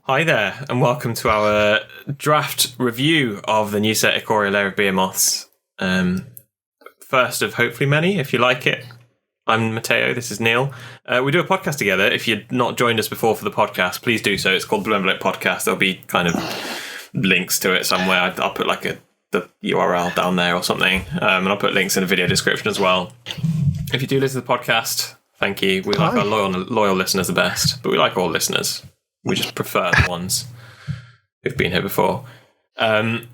Hi there, and welcome to our draft review of the new set Ikoria, Lair of Behemoths. First of hopefully many, if you like it. I'm Matteo, this is Neil. We do a podcast together. If you've not joined us before for the podcast, please do so. It's called Blue Envelope Podcast. There'll be kind of links to it somewhere. I'll put the URL down there or something, and I'll put links in the video description as well. If you do listen to the podcast, thank you. We like our loyal listeners the best, but we like all listeners. We just prefer the ones who've been here before. We're in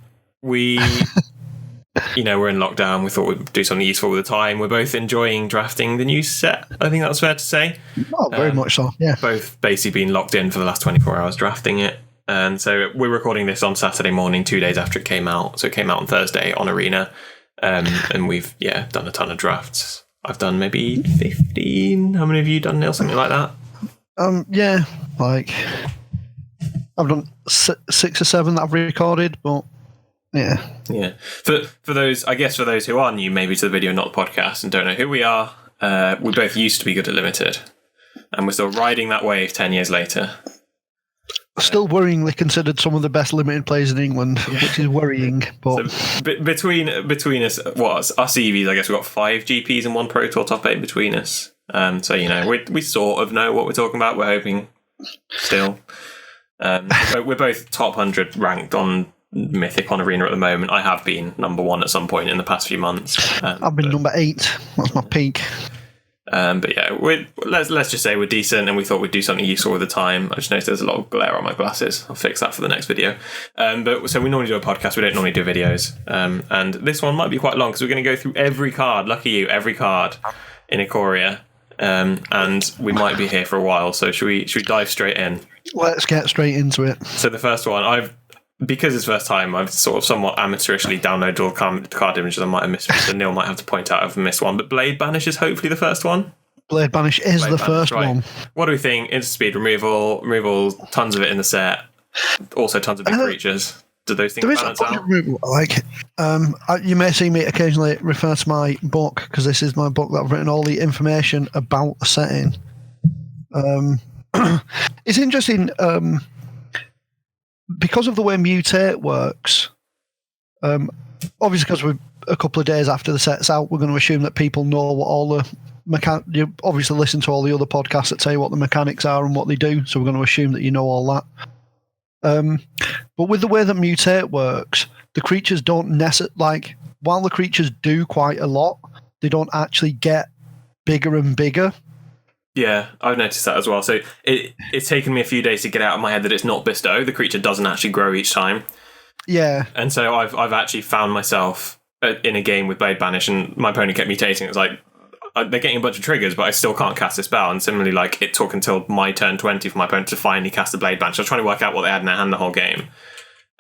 lockdown. We thought we'd do something useful with the time. We're both enjoying drafting the new set. I think that's fair to say. Oh, very much so, yeah. Both basically been locked in for the last 24 hours drafting it. And so we're recording this on Saturday morning, 2 days after it came out. So it came out on Thursday on Arena. And we've, done a ton of drafts. I've done maybe 15. How many of you done, Neil? Something like that? I've done 6 or 7 that I've recorded, but yeah. For those who are new, maybe to the video, not the podcast, and don't know who we are, we both used to be good at Limited, and we're still riding that wave 10 years later. Still worryingly considered some of the best Limited players in England, which is worrying. But so between us, us EVs, I guess we've got 5 GPs and 1 Pro Tour top 8 between us. We sort of know what we're talking about. We're hoping still. We're both top 100 ranked on Mythic on Arena at the moment. I have been number 1 at some point in the past few months. I've been number 8. That's my peak. Let's just say we're decent, and we thought we'd do something useful with the time. I just noticed there's a lot of glare on my glasses. I'll fix that for the next video. So we normally do a podcast. We don't normally do videos. And this one might be quite long because we're going to go through every card. Lucky you, every card in Ikoria. And we might be here for a while. So should we dive straight in? Let's get straight into it. So the first one, because it's first time, I've sort of somewhat amateurishly downloaded all card images I might have missed. So Neil might have to point out I've missed one. But Blade Banish is hopefully the first one. Blade Banish is the first one. What do we think? Instant speed removal, tons of it in the set. Also tons of big creatures. Do those things balance out? Removal, you may see me occasionally refer to my book, because this is my book that I've written all the information about the setting. It's interesting, because of the way Mutate works, obviously because we're a couple of days after the set's out, we're going to assume that people know what all the you obviously listen to all the other podcasts that tell you what the mechanics are and what they do, so we're going to assume that you know all that. But with the way that Mutate works, the creatures don't necessarily, while the creatures do quite a lot, they don't actually get bigger and bigger. Yeah, I've noticed that as well. So it's taken me a few days to get out of my head that it's not bestow. The creature doesn't actually grow each time. Yeah. And so I've actually found myself in a game with Blade Banish, and my opponent kept mutating. It's like, they're getting a bunch of triggers, but I still can't cast this spell. And similarly, it took until my turn 20 for my opponent to finally cast the Blade Banish. I was trying to work out what they had in their hand the whole game.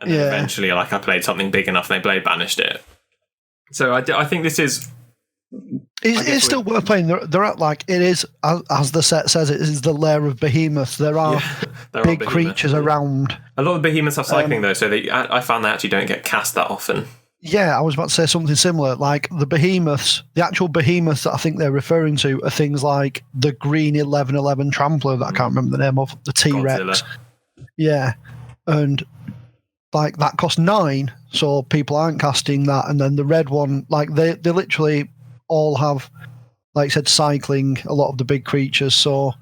And then eventually, I played something big enough and they Blade Banished it. So I think this is... It's still worth playing. They're at, it is, as the set says, it is the Lair of Behemoths. There are big creatures around. A lot of behemoths have cycling, though, so I found they actually don't get cast that often. Yeah, I was about to say something similar. The behemoths, the actual behemoths that I think they're referring to are things like the green 11/11 Trampler that I can't remember the name of, the T-Rex. Godzilla. Yeah, and that costs 9, so people aren't casting that. And then the red one, they literally all have, like I said, cycling, a lot of the big creatures. So,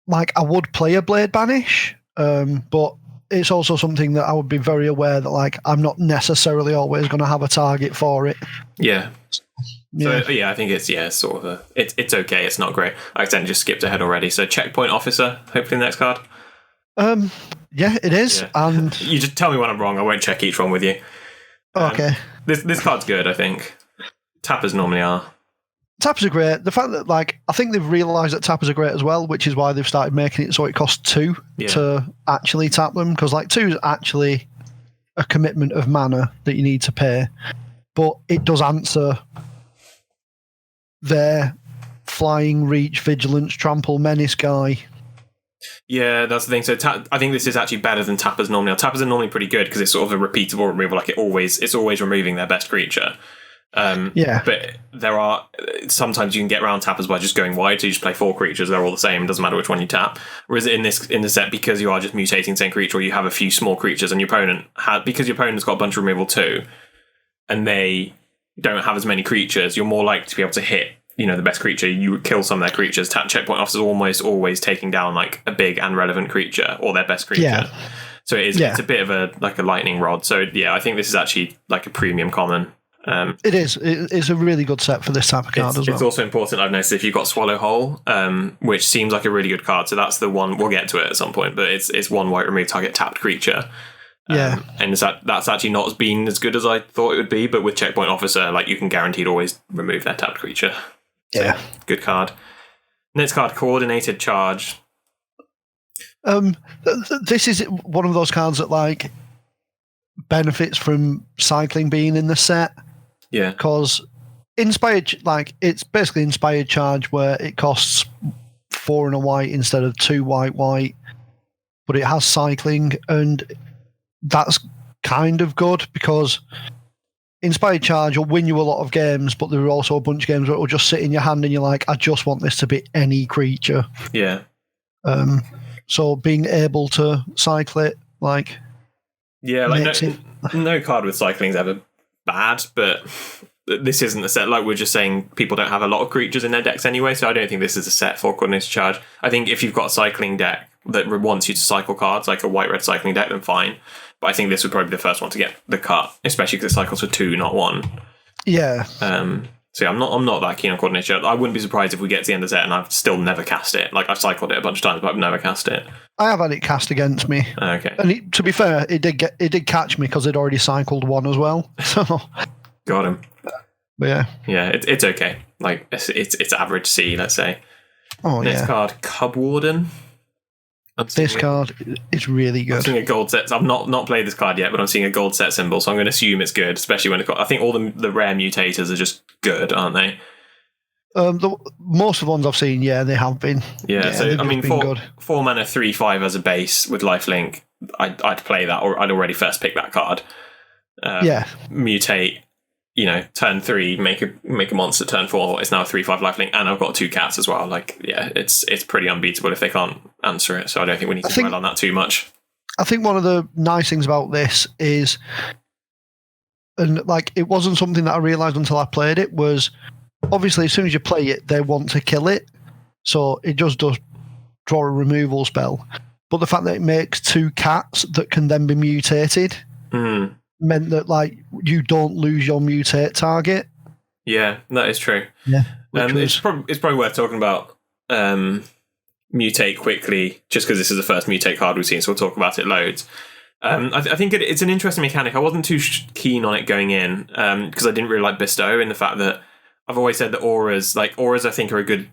I would play a Blade Banish, but it's also something that I would be very aware that, I'm not necessarily always going to have a target for it. Yeah. So, I think it's, sort of it's okay. It's not great. I accidentally just skipped ahead already. So, Checkpoint Officer, hopefully the next card. Yeah, it is. Yeah. And you just tell me when I'm wrong. I won't check each one with you. Okay. This card's good, I think. Tappers normally are. Tappers are great. The fact that, I think they've realised that tappers are great as well, which is why they've started making it so it costs 2 to actually tap them, because 2 is actually a commitment of mana that you need to pay, but it does answer their flying, reach, vigilance, trample, menace guy. Yeah, that's the thing. So I think this is actually better than tappers normally are. Tappers are normally pretty good because it's sort of a repeatable removal. It's always removing their best creature. But sometimes you can get around tappers by just going wide, so you just play 4 creatures, they're all the same, it doesn't matter which one you tap. Whereas in the set, because you are just mutating the same creature, or you have a few small creatures, and because your opponent's got a bunch of removal too, and they don't have as many creatures, you're more likely to be able to hit, the best creature. You kill some of their creatures. Checkpoint officers are almost always taking down like a big and relevant creature or their best creature. Yeah. So it's a bit of a lightning rod. So yeah, I think this is actually like a premium common. It is. It's a really good set for this type of card as well. It's also important, I've noticed, if you've got Swallow Hole, which seems like a really good card. So that's the one, we'll get to it at some point, but it's 1 white, remove target tapped creature. And that's actually not been as good as I thought it would be, but with Checkpoint Officer, like, you can guaranteed always remove their tapped creature. So, yeah. Good card. Next card, Coordinated Charge. This is one of those cards that like benefits from cycling being in the set. Yeah. Because inspired, like, it's basically Inspired Charge where it costs 4 and a white instead of 2 white, but it has cycling, and that's kind of good because Inspired Charge will win you a lot of games, but there are also a bunch of games where it will just sit in your hand and you're like, I just want this to be any creature. Yeah. So being able to cycle it, like... Yeah, like no card with cycling is ever bad, but this isn't a set. Like we're just saying, people don't have a lot of creatures in their decks anyway, so I don't think this is a set for Coordinated Charge. I think if you've got a cycling deck that wants you to cycle cards, like a white-red cycling deck, then fine. But I think this would probably be the first one to get the cut, especially because it cycles for 2, not 1. Yeah. So yeah, I'm not that keen on Coordinated Charge. I wouldn't be surprised if we get to the end of the set and I've still never cast it. Like, I've cycled it a bunch of times, but I've never cast it. I have had it cast against me. Okay. And to be fair, it did catch me because it already cycled 1 as well. So got him. But yeah. Yeah, it's okay. Like, it's average C, let's say. Oh, Next card, Cub Warden. This card is really good. I'm seeing a gold set. I've not played this card yet, but I'm seeing a gold set symbol, so I'm going to assume it's good, especially when it's got... I think all the rare mutators are just good, aren't they? Most of the ones I've seen, yeah, they have been. Yeah, so I mean, 4 mana 3/5 as a base with lifelink, I'd play that, or I'd already first pick that card. Mutate, turn 3, make a monster. Turn 4, it's now a 3/5 lifelink, and I've got 2 cats as well. Like, yeah, it's pretty unbeatable if they can't answer it. So I don't think we need to dwell on that too much. I think one of the nice things about this is, and like, it wasn't something that I realised until I played it, was obviously as soon as you play it, they want to kill it. So it just does draw a removal spell. But the fact that it makes 2 cats that can then be mutated meant that, like, you don't lose your mutate target. Yeah, that is true. Yeah, it's probably worth talking about mutate quickly, just because this is the first mutate card we've seen, so we'll talk about it loads. I think it's an interesting mechanic. I wasn't too keen on it going in because I didn't really like Bestow, in the fact that I've always said that auras I think are a good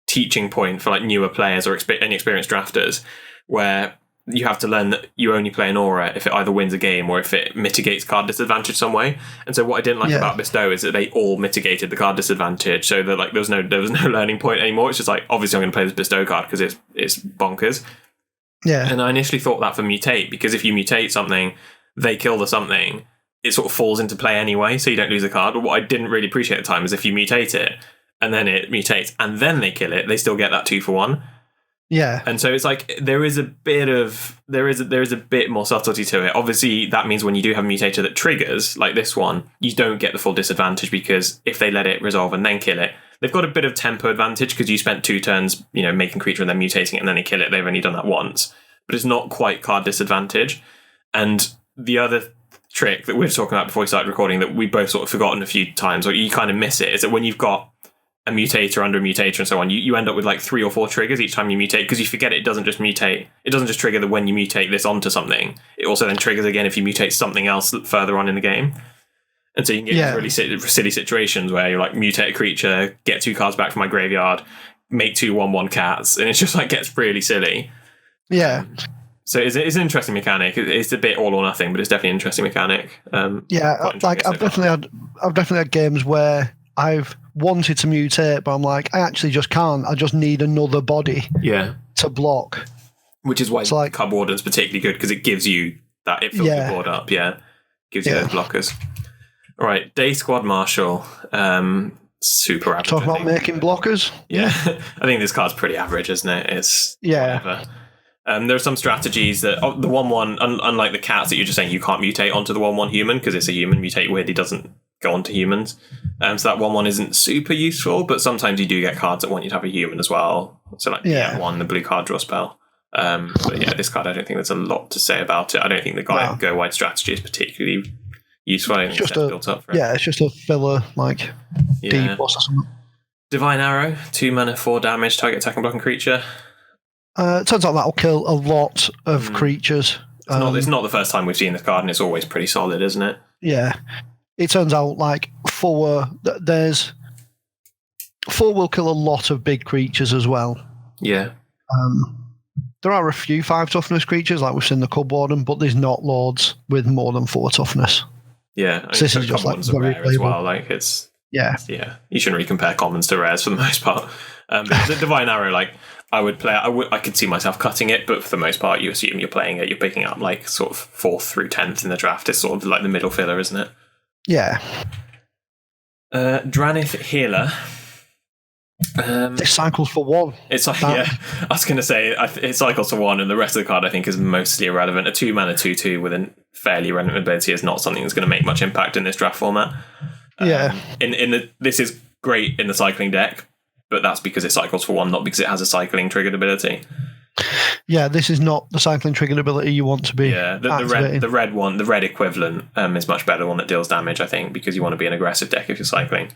teaching point for like newer players or inexperienced drafters, where you have to learn that you only play an aura if it either wins a game or if it mitigates card disadvantage some way. And so what I didn't like about Bestow is that they all mitigated the card disadvantage, so that like there was no learning point anymore. It's just like, obviously I'm going to play this Bestow card because it's bonkers. Yeah. And I initially thought that for mutate, because if you mutate something, they kill the something, it sort of falls into play anyway, so you don't lose a card. But what I didn't really appreciate at the time is if you mutate it and then it mutates and then they kill it, they still get that 2 for 1. Yeah. And so it's like there is a bit more subtlety to it. Obviously, that means when you do have a mutator that triggers, like this one, you don't get the full disadvantage, because if they let it resolve and then kill it, they've got a bit of tempo advantage because you spent 2 turns, making creature and then mutating it and then they kill it. They've only done that once, but it's not quite card disadvantage. And the other trick that we were talking about before we started recording that we both sort of forgotten a few times, or you kind of miss it, is that when you've got a mutator under a mutator and so on, you end up with like 3 or 4 triggers each time you mutate, because you forget it doesn't just mutate. It doesn't just trigger when you mutate this onto something. It also then triggers again if you mutate something else further on in the game. And so you can get into really silly situations where you're like, mutate a creature, get 2 cards back from my graveyard, make 2 1/1 cats, and it's just like gets really silly. Yeah. So it's an interesting mechanic. It's a bit all or nothing, but it's definitely an interesting mechanic. I've definitely had games where I've wanted to mutate, but I'm like, I actually just can't. I just need another body to block. Which is why Cub Warden's particularly good, because it gives you that, it fills the board up, gives you those blockers. All right, Day Squad Marshal. super average. Talk about making blockers. Yeah. I think this card's pretty average, isn't it? It's whatever. There are some strategies that the 1/1, unlike the cats that you're just saying you can't mutate onto the 1/1 human because it's a human mutate weirdly doesn't go onto humans. So that 1/1 isn't super useful, but sometimes you do get cards that want you to have a human as well. So like one, the blue card draw spell. But yeah, this card I don't think there's a lot to say about it. I don't think the go wide strategy is particularly useful. I think it's built up for it. Yeah, it's just a filler D boss or something. Divine Arrow, 2 mana, 4 damage, target attacking blocking creature. It turns out that'll kill a lot of creatures. It's not the first time we've seen this card, and it's always pretty solid, isn't it? Yeah. It turns out 4 will kill a lot of big creatures as well. Yeah. There are a few 5 toughness creatures, like we've seen the Cub Warden, but there's not lords with more than 4 toughness. Yeah. So this is just very rare as well. It's yeah. You shouldn't really compare commons to rares for the most part. But the Divine Arrow, I would play. I could see myself cutting it, but for the most part, you assume you're playing it. You're picking up sort of 4th through 10th in the draft. It's sort of like the middle filler, isn't it? Yeah. Dranith Healer. It cycles for 1. It's I was going to say it cycles for 1, and the rest of the card I think is mostly irrelevant. A 2 mana 2/2 with a fairly relevant ability is not something that's going to make much impact in this draft format. This is great in the cycling deck, but that's because it cycles for 1, not because it has a cycling triggered ability. Yeah, this is not the cycling triggered ability you want to be. Yeah, the red one, the red equivalent, is much better one that deals damage, I think, because you want to be an aggressive deck if you're cycling.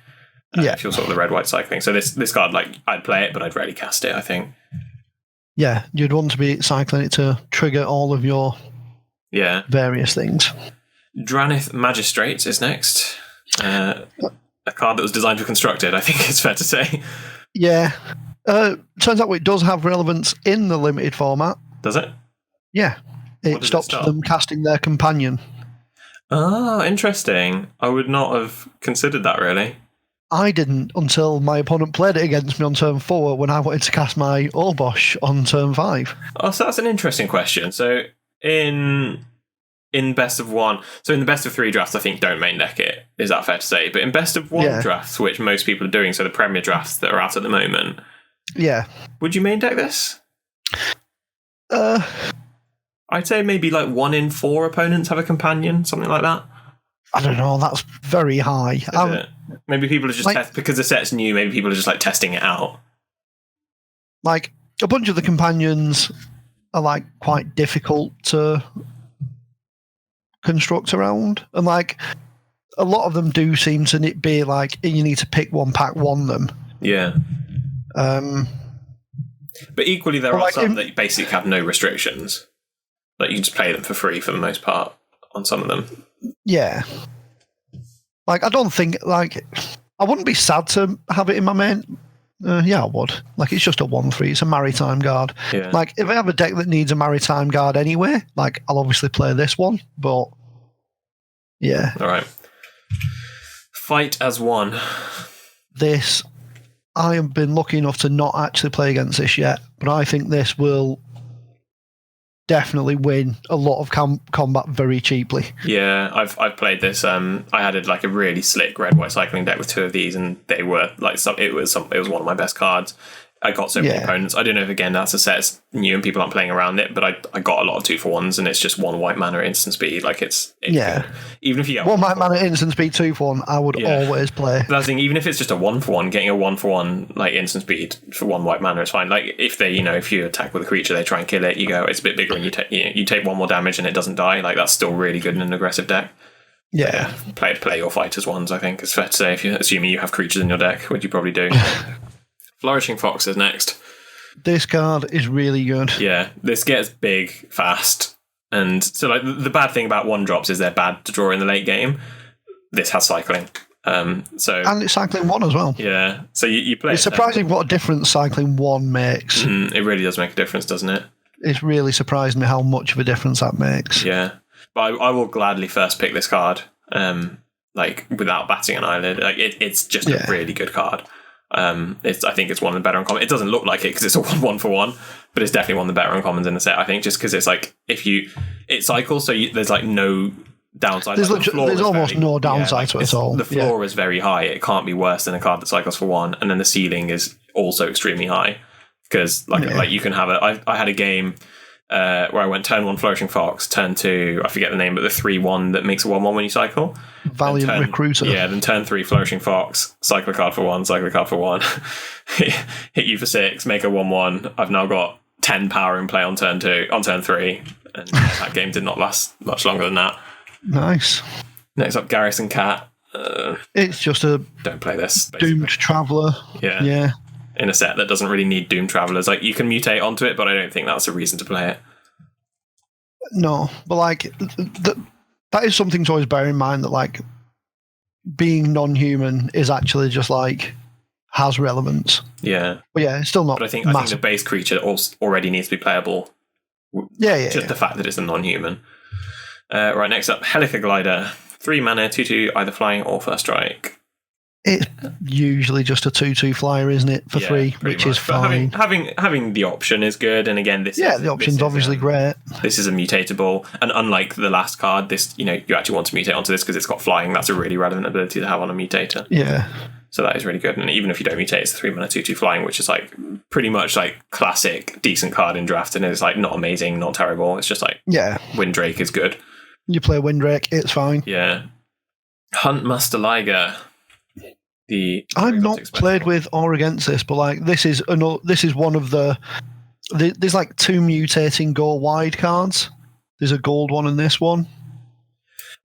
If you're sort of the red-white cycling. So this card, I'd play it, but I'd rarely cast it, I think. Yeah, you'd want to be cycling it to trigger all of your various things. Dranith Magistrates is next. A card that was designed for Constructed, I think it's fair to say. Yeah. Turns out it does have relevance in the limited format. Does it? Yeah. It stops them casting their companion. Oh, interesting. I would not have considered that, really. I didn't until my opponent played it against me on turn 4 when I wanted to cast my Orbosh on turn 5. Oh, so that's an interesting question. So in best of 1, so in the best of 3 drafts, I think don't main deck it. Is that fair to say? But in best of 1 drafts, which most people are doing, so the Premier drafts that are out at the moment, would you main deck this? I'd say maybe 1 in 4 opponents have a companion, something like that. I don't know. That's very high. Maybe people are just because the set's new. Maybe people are just testing it out. A bunch of the companions are quite difficult to construct around, and a lot of them do seem to be you need to pick one, pack one them. Yeah. But equally, there are some that basically have no restrictions. You can just play them for free for the most part on some of them. Yeah. I don't think, I wouldn't be sad to have it in my main. Yeah, I would. It's just a 1/3. It's a Maritime Guard. Yeah. If I have a deck that needs a Maritime Guard anyway, I'll obviously play this one, but yeah. All right. Fight as 1. This, I have been lucky enough to not actually play against this yet, but I think this will definitely win a lot of combat very cheaply. Yeah, I've played this. I had a really slick red-white cycling deck with 2 of these, and they were it was one of my best cards. I got so many opponents. I don't know if again that's a set that's new and people aren't playing around it, but I got a lot of 2-for-1s, and it's just 1 white mana instant speed. It's yeah. Even if you get 1 white mana instant speed 2-for-1, I would always play. But that's the thing. Even if it's just a 1-for-1, getting a 1-for-1 instant speed for 1 white mana is fine. If they if you attack with a creature, they try and kill it. You go, it's a bit bigger, and you take 1 more damage, and it doesn't die. That's still really good in an aggressive deck. Yeah. Play your fighters ones. I think it's fair to say if you're assuming you have creatures in your deck, which you probably do. Flourishing Fox is next. This card is really good. Yeah, this gets big fast. And so the bad thing about 1-drops is they're bad to draw in the late game. This has cycling. And it's cycling 1 as well. Yeah. So you play it's surprising what a difference cycling 1 makes. It really does make a difference, doesn't it? It's really surprised me how much of a difference that makes. Yeah. But I will gladly first pick this card. Without batting an eyelid. It's just a really good card. I think it's one of the better uncommons. It doesn't look like it because it's a 1-for-1, but it's definitely one of the better uncommons in the set. I think just because it's if it cycles, so there's no downside. There's almost no downside to it at all. The floor is very high. It can't be worse than a card that cycles for 1, and then the ceiling is also extremely high because like you can have I had a game where I went turn 1 Flourishing Fox, turn 2 I forget the name, but the 3/1 that makes a 1/1 when you cycle. Valiant Recruiter. Yeah, then turn 3 Flourishing Fox, cycle a card for 1, cycle a card for 1, hit you for 6, make a 1/1. I've now got 10 power in play on turn 3, and that game did not last much longer than that. Nice. Next up, Garrison Cat. It's just a don't play this. Basically. Doomed Traveller. Yeah. In a set that doesn't really need Doomed Travelers. Like, you can mutate onto it, but I don't think that's a reason to play it. No, but like that is something to always bear in mind, that like being non-human is actually just like has relevance. Yeah. But yeah, it's still not. But I think the base creature already needs to be playable. Just the fact that it's a non-human. Right, next up, Helica Glider. 3 mana, 2/2, either flying or first strike. It's usually just a 2/2 flyer, isn't it, for 3, which is fine. Having the option is good, and again, the option's obviously great. This is a mutatable, and unlike the last card, this you actually want to mutate onto this because it's got flying. That's a really relevant ability to have on a mutator. Yeah. So that is really good, and even if you don't mutate, it's a 3 mana 2/2 flying, which is like pretty much like classic decent card in draft, and it's like not amazing, not terrible. It's just like Windrake is good. You play Windrake, it's fine. Yeah. Huntmaster Liger. I've not played with or against this, but like this is one of there's like 2 mutating go wide cards. There's a gold one and this one.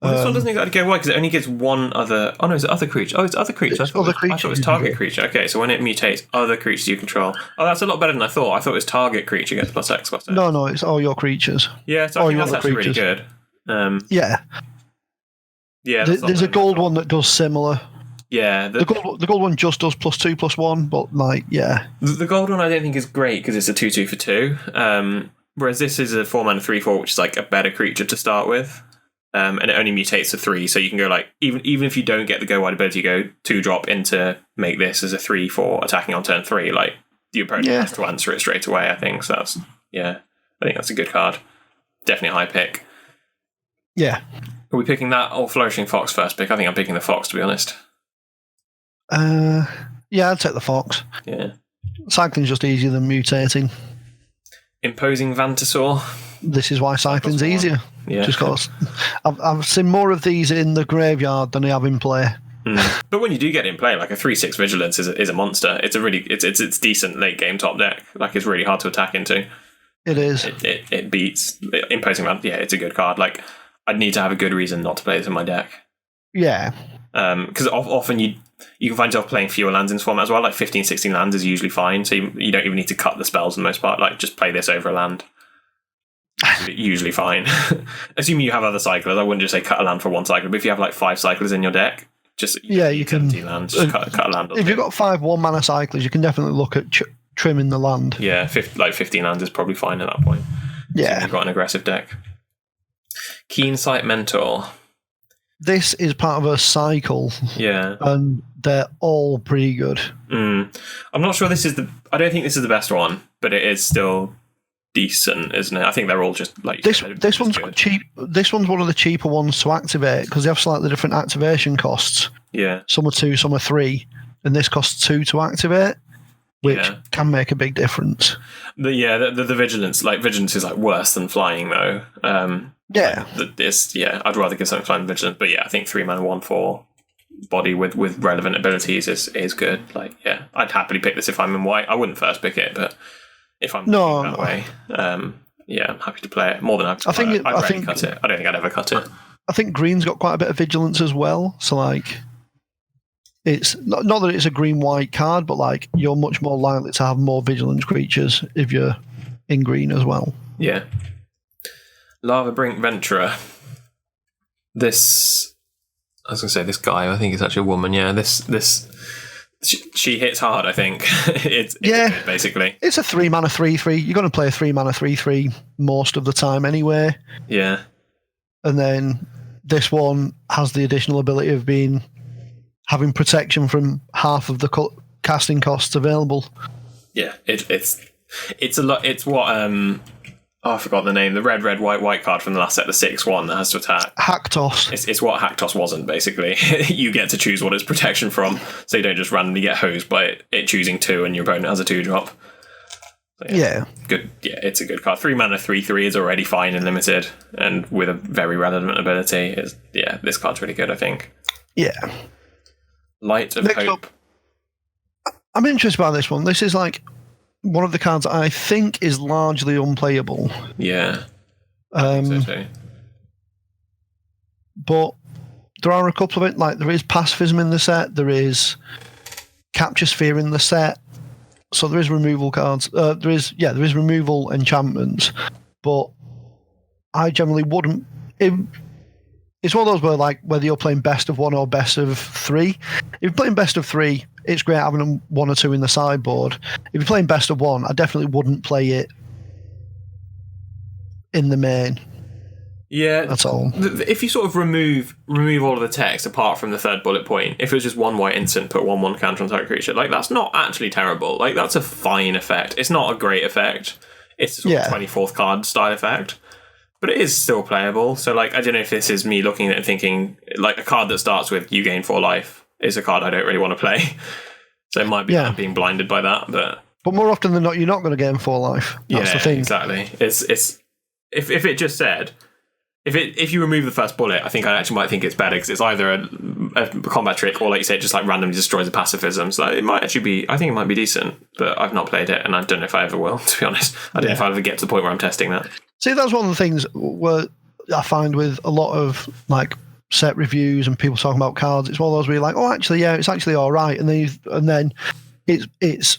Well, this one doesn't exactly go wide because it only gives one other. Oh no, is it other creature? Oh, it's other creature. I thought it was target creature. Okay, so when it mutates, other creatures you control. Oh, that's a lot better than I thought. I thought it was target creature gets +X. No, it's all your creatures. Yeah, so I think that's actually really good. Yeah. There's a gold one that does similar. Yeah, the gold one just does +2/+1, but like the gold one I don't think is great because it's a 2/2 for 2. Whereas this is a 4 mana 3/4, which is like a better creature to start with. And it only mutates to 3, so you can go like even if you don't get the go wide ability, you go 2-drop into make this as a 3/4 attacking on turn 3. Like the opponent has to answer it straight away. I think so. I think that's a good card. Definitely a high pick. Yeah. Are we picking that or Flourishing Fox first pick? I think I'm picking the Fox, to be honest. Yeah, I'd take the Fox. Yeah. Cycling's just easier than mutating. Imposing Vantasaur. This is why cycling's easier. Yeah. Just because I've seen more of these in the graveyard than I have in play. But when you do get in play, like a 3/6 Vigilance is a monster. It's a really it's decent late game top deck. Like it's really hard to attack into. It is. It beats Imposing Vantasaur. Yeah, it's a good card. Like I'd need to have a good reason not to play this in my deck. Yeah. Because often you can find yourself playing fewer lands in this format as well. Like 15, 16 lands is usually fine. So you don't even need to cut the spells for the most part. Like just play this over a land. Usually fine. Assuming you have other cyclers, I wouldn't just say cut a land for 1 cycler. But if you have like 5 cyclers in your deck, you can 17 lands. Just cut a land. If you've got 5 1-mana cyclers, you can definitely look at trimming the land. Yeah, 15 lands is probably fine at that point. Yeah, you've got an aggressive deck. Keen Sight Mentor. This is part of a cycle. Yeah. And they're all pretty good. I'm not sure I don't think this is the best one, but it is still decent, isn't it? I think they're all just like this one's cheap. This one's one of the cheaper ones to activate because they have slightly different activation costs. Yeah. Some are 2, some are 3, and this costs 2 to activate, which can make a big difference. The vigilance, vigilance is like worse than flying though. I'd rather give something flying than vigilance, but I think 3 mana 1/4 body with relevant abilities is good. I'd happily pick this if I'm in white. I wouldn't first pick it, but if I'm that way, I'm happy to play it. More than happy to play it. I'd cut it. I don't think I'd ever cut it. I think green's got quite a bit of vigilance as well, so it's not that it's a green-white card, but you're much more likely to have more vigilance creatures if you're in green as well. Yeah. Lava Brink Venturer. This guy, I think it's actually a woman. Yeah, she hits hard, I think. it's good, basically. It's a 3 mana 3/3. You're going to play a 3 mana 3/3 most of the time anyway. Yeah. And then this one has the additional ability of having protection from half of the casting costs available. Yeah, it's a lot. It's what I forgot the name. The red, white card from the last set, the 6/1 that has to attack. Hacktoss. It's what Hacktoss wasn't, basically. You get to choose what it's protection from, so you don't just randomly get hosed by it choosing 2 and your opponent has a 2-drop. So, yeah. Good. Yeah, it's a good card. 3 mana, 3/3 is already fine in limited, and with a very relevant ability. This card's really good, I think. Yeah. Light of Next Hope. Up, I'm interested by this one. This is like one of the cards I think is largely unplayable. Yeah. I think so too. But there are a couple of it. Like there is pacifism in the set. There is Capture Sphere in the set. So there is removal cards. There is removal enchantments. But I generally wouldn't. It's one of those where, like, whether you're playing best of 1 or best of 3. If you're playing best of 3, it's great having 1 or 2 in the sideboard. If you're playing best of 1, I definitely wouldn't play it in the main. Yeah, that's all. If you sort of remove all of the text apart from the third bullet point, if it was just 1 white instant, put 1/1 counter on target creature, like that's not actually terrible. Like that's a fine effect. It's not a great effect. It's a sort of 24th card style effect, but it is still playable. So like I don't know if this is me looking at it and thinking like a card that starts with you gain 4 life is a card I don't really want to play. So it might be I'm being blinded by that, but more often than not, you're not going to gain 4 life. That's the thing. Exactly. It's if it just said. If you remove the first bullet, I think I actually might think it's better because it's either a combat trick or, like you say, it just like randomly destroys the pacifism. So it might actually be. I think it might be decent, but I've not played it, and I don't know if I ever will. To be honest, I don't know if I'll ever get to the point where I'm testing that. See, that's one of the things where I find with a lot of like set reviews and people talking about cards. It's one of those where you're like, oh, actually, yeah, it's actually all right, and then it's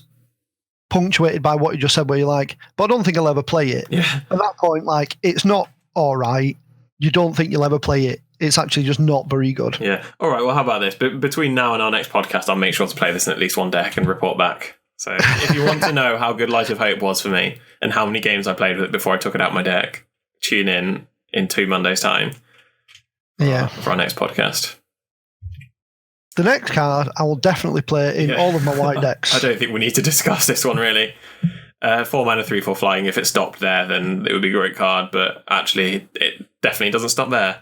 punctuated by what you just said, where you're like, but I don't think I'll ever play it. Yeah. At that point, like, it's not all right. You don't think you'll ever play it. It's actually just not very good. Yeah. All right, well, how about this? Between now and our next podcast, I'll make sure to play this in at least one deck and report back. So if you want to know how good Light of Hope was for me and how many games I played with it before I took it out of my deck, tune in 2 Mondays' time for our next podcast. The next card, I will definitely play in all of my white decks. I don't think we need to discuss this one, really. 4 mana, 3/4 flying. If it stopped there, then it would be a great card. But actually, it definitely doesn't stop there.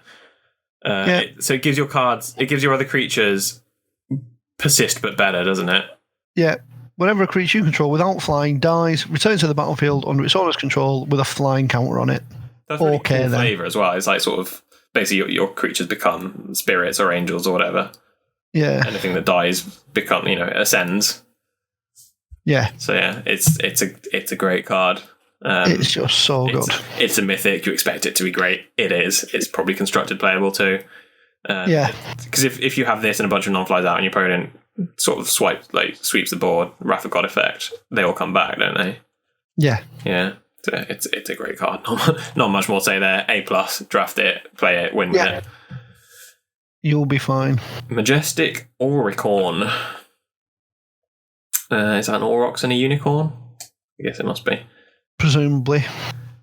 So it gives your cards, it gives your other creatures persist, but better, doesn't it? Yeah. Whenever a creature you control without flying dies, returns to the battlefield under its owner's control with a flying counter on it. That's really cool flavor as well. It's like sort of basically your creatures become spirits or angels or whatever. Yeah. Anything that dies become ascends. Yeah. So yeah, it's a great card. It's just so good. It's a mythic. You expect it to be great. It is. It's probably constructed playable too. Because if you have this and a bunch of non-flies out and your opponent sort of sweeps the board, Wrath of God effect, they all come back, don't they? Yeah. Yeah. So it's a great card. Not much more to say there. A+, draft it, play it, win with it. You'll be fine. Majestic Auricorn. Is that an Aurochs and a unicorn? I guess it must be. Presumably.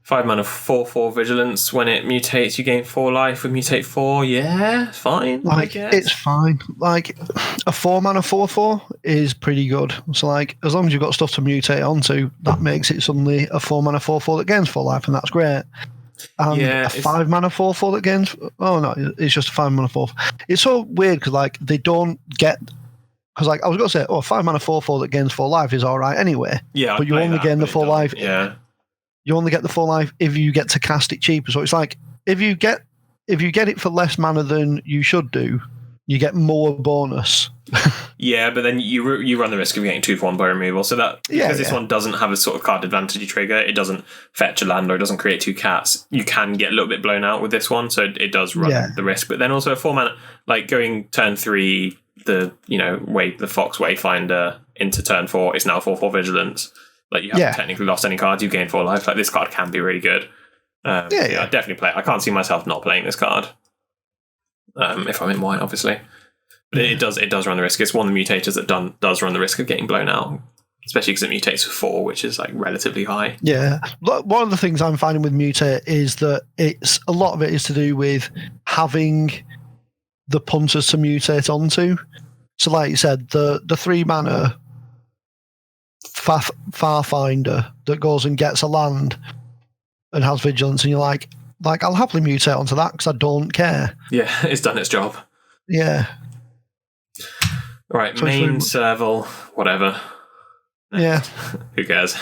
5 mana, 4/4 vigilance. When it mutates, you gain 4 life. With mutate 4, yeah, fine. Like, it's fine. Like, a 4 mana 4/4 is pretty good. So, like, as long as you've got stuff to mutate onto, that makes it suddenly a 4 mana 4/4 that gains 4 life, and that's great. And a 5 mana 4/4 that gains. Oh, no, it's just a 5 mana 4/4. It's so weird because, like, they don't get. Because, like, I was going to say, 5 mana 4/4 that gains 4 life is all right anyway. Yeah, but you only gain the 4 life. Yeah. You only get the 4 life if you get to cast it cheaper. So it's like if you get it for less mana than you should do, you get more bonus. Yeah, but then you run the risk of getting 2/1 by removal. So that because this one doesn't have a sort of card advantage trigger, it doesn't fetch a land or it doesn't create 2 cats. You can get a little bit blown out with this one, so it does run the risk. But then also a 4 mana, like going turn 3, the Fox Wayfinder into turn 4 is now 4/4 vigilance. Like, you haven't technically lost any cards, you've gained 4 life. Like, this card can be really good. I'd definitely play it. I can't see myself not playing this card. If I'm in white, obviously. But it does run the risk. It's one of the mutators that does run the risk of getting blown out. Especially because it mutates for 4, which is, like, relatively high. Yeah. One of the things I'm finding with Mutate is that a lot of it is to do with having the punters to mutate onto. So, like you said, the 3 mana Farfinder that goes and gets a land, and has vigilance, and you're like I'll happily mutate onto that because I don't care. Yeah, it's done its job. Yeah. All right, so main serval, whatever. Yeah. Who cares?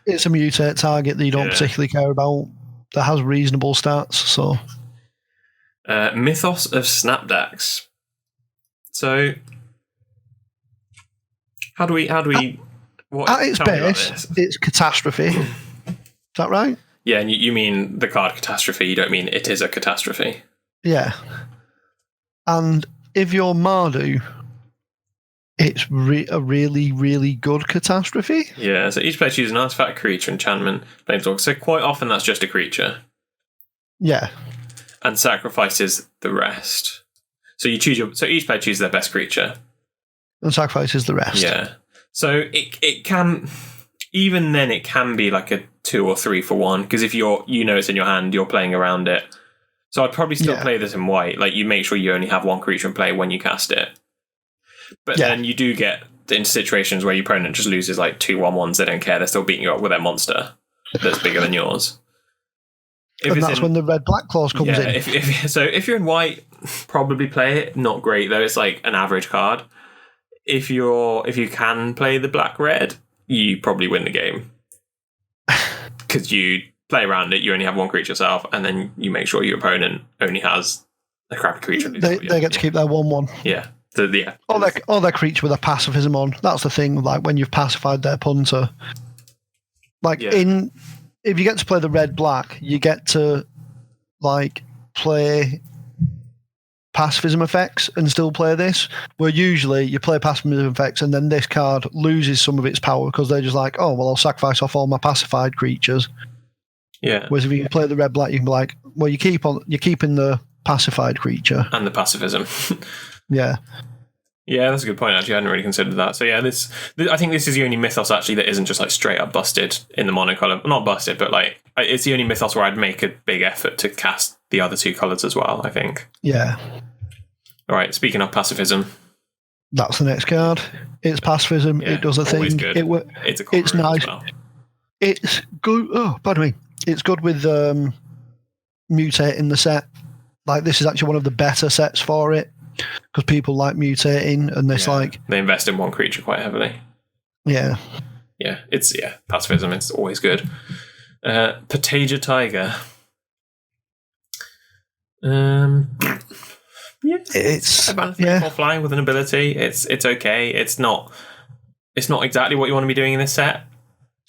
It's a mutate target that you don't particularly care about that has reasonable stats. So, Mythos of Snapdax. So, how do we? What, at its base, it's catastrophe. Is that right? Yeah, and you mean the card catastrophe. You don't mean it is a catastrophe. Yeah. And if you're Mardu, it's a really, really good catastrophe. Yeah, so each player chooses an artifact, creature, enchantment, planeswalker. So quite often that's just a creature. Yeah. And sacrifices the rest. So you choose so each player chooses their best creature. And sacrifices the rest. Yeah. So it can, even then it can be like a 2 or 3 for 1, because if it's in your hand, you're playing around it. So I'd probably still play this in white. Like, you make sure you only have one creature in play when you cast it. But then you do get into situations where your opponent just loses like 2/1/1s. They don't care. They're still beating you up with their monster that's bigger than yours. And that's when the red-black clause comes in. If you're in white, probably play it. Not great though. It's like an average card. If you can play the black-red, you probably win the game. Because you play around it, you only have one creature yourself, and then you make sure your opponent only has a crappy creature. They get to keep their 1/1. Yeah. Or their creature with a pacifism on. That's the thing, like when you've pacified their punter. Like if you get to play the red-black, you get to like play pacifism effects and still play this, where usually you play pacifism effects and then this card loses some of its power because they're just like, oh, well, I'll sacrifice off all my pacified creatures. Yeah. Whereas if you play the red-black, you can be like, well, you're keeping the pacified creature. And the pacifism. Yeah. Yeah, that's a good point, actually. I hadn't really considered that. So, yeah, I think this is the only Mythos, actually, that isn't just, like, straight up busted in the monocolor. Not busted, but, like, it's the only Mythos where I'd make a big effort to cast the other 2 colours as well, I think. Yeah. All right, speaking of pacifism. That's the next card. It's pacifism. Yeah, it does a thing. Good. It's nice. As well. It's good. Oh, pardon me. It's good with mutating the set. Like, this is actually one of the better sets for it. Because people like mutating, and this they invest in one creature quite heavily. Yeah. Yeah, pacifism, it's always good. Pataja Tiger. It's flying with an ability. It's okay. It's not exactly what you want to be doing in this set.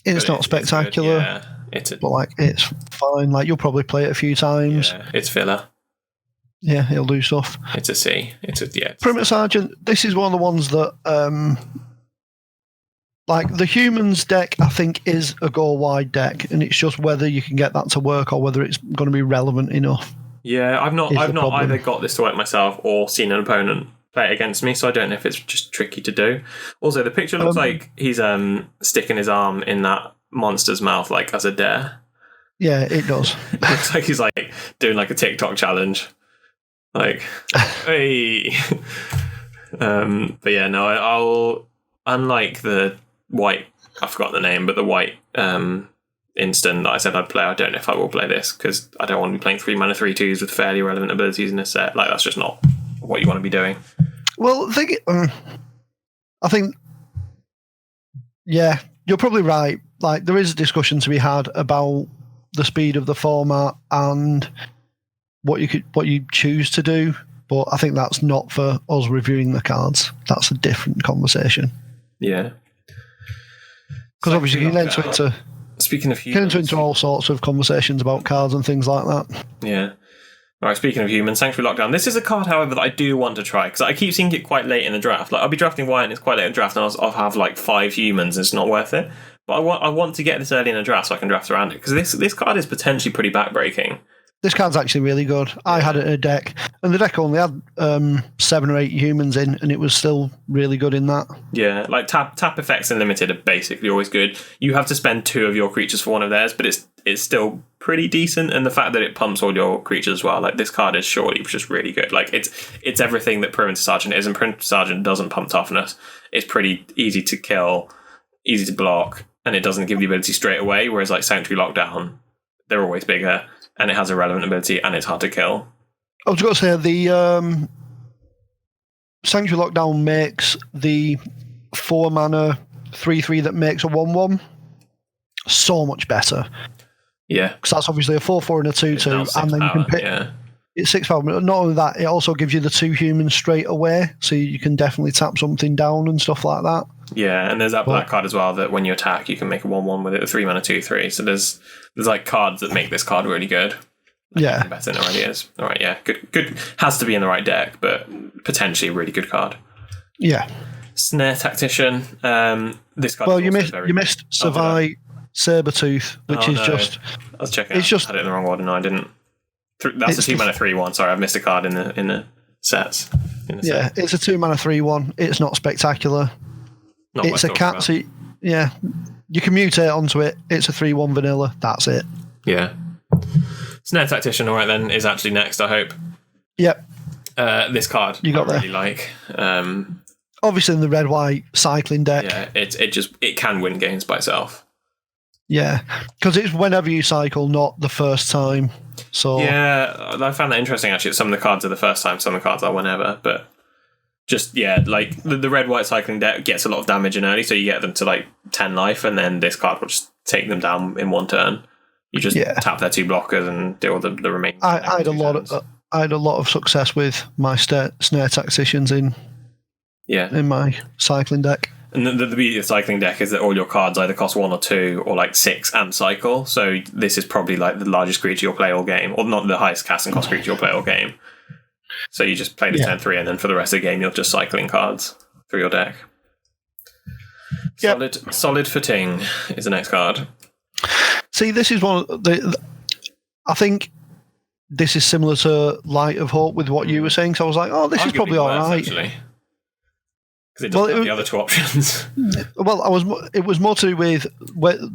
It's not spectacular. But like it's fine. Like you'll probably play it a few times. Yeah, it's filler. Yeah, he'll do stuff. It's a C. Primitive Sergeant, this is one of the ones that, like, the Humans deck, I think, is a go-wide deck, and it's just whether you can get that to work or whether it's going to be relevant enough. Yeah, I've not either got this to work myself or seen an opponent play it against me, so I don't know if it's just tricky to do. Also, the picture looks like he's sticking his arm in that monster's mouth, like, as a dare. Yeah, it does. It looks like he's, like, doing, like, a TikTok challenge. Like, hey. But yeah, no, I'll, unlike the white, I forgot the name, but the white instant that I said I'd play, I don't know if I will play this because I don't want to be playing 3 mana 3/2s with fairly irrelevant abilities in a set. Like, that's just not what you want to be doing. Well, I think, yeah, you're probably right. Like, there is a discussion to be had about the speed of the format and what you choose to do, but I think that's not for us reviewing the cards. That's a different conversation. Yeah, because obviously you get into speaking of humans, get into all sorts of conversations about cards and things like that. Yeah. All right. Speaking of humans, Sanctuary Lockdown. This is a card, however, that I do want to try because I keep seeing it quite late in the draft. Like, I'll be drafting white and it's quite late in the draft, and I'll have like 5 humans, and it's not worth it. But I want to get this early in the draft so I can draft around it because this card is potentially pretty backbreaking. This card's actually really good. I had it in a deck, and the deck only had 7 or 8 humans in, and it was still really good in that. Yeah, like tap effects in limited are basically always good. You have to spend 2 of your creatures for one of theirs, but it's still pretty decent. And the fact that it pumps all your creatures as well, like this card is surely just really good. Like it's everything that Primitive Sergeant is, and Primitive Sergeant doesn't pump toughness. It's pretty easy to kill, easy to block, and it doesn't give the ability straight away. Whereas like Sanctuary Lockdown they're always bigger, and it has a relevant ability, and it's hard to kill. I was going to say the Sanctuary Lockdown makes the 4 mana 3/3 that makes a 1/1 so much better. Yeah, because that's obviously a 4/4 and a 2/2, and then you can pick. Yeah. It's 6 power, but not only that, it also gives you the 2 humans straight away, so you can definitely tap something down and stuff like that. Yeah, and there's that black card as well that when you attack, you can make a 1/1 with it, a 3 mana 2/3. So there's like cards that make this card really good. Yeah, better than it already is. All right, yeah, good. Has to be in the right deck, but potentially a really good card. Yeah. Snare Tactician. This card. Well, you missed Savai Sabertooth, which is just. I was checking. I had it in the wrong order. No, I didn't. That's a 2 mana 3/1. Sorry, I've missed a card in the sets. It's a 2 mana 3/1. It's not spectacular. It's a cat. So you can mutate onto it. It's a 3/1 vanilla. That's it. Yeah. Snare Tactician, all right then, is actually next. I hope. Yep. This card you got I really like. Obviously, in the red-white cycling deck. Yeah, it can win games by itself. Yeah, because it's whenever you cycle, not the first time. So yeah, I found that interesting actually. Some of the cards are the first time, some of the cards are whenever, but just like the red-white cycling deck gets a lot of damage in early, so you get them to like 10 life, and then this card will just take them down in one turn. You just tap their 2 blockers and deal with the remaining. I had a lot of success with my snare tacticians in my cycling deck. And the beauty of the cycling deck is that all your cards either cost 1 or 2 or like 6 and cycle. So this is probably like the largest creature you'll play all game, or not the highest cast and cost creature you'll play all game. So you just play the turn 3, and then for the rest of the game you're just cycling cards through your deck. Yep. Solid Footing is the next card. See, this is one of I think this is similar to Light of Hope with what you were saying. So I was like, oh, this is probably all right. Actually. Because it doesn't have the other 2 options. Well, it was more to do with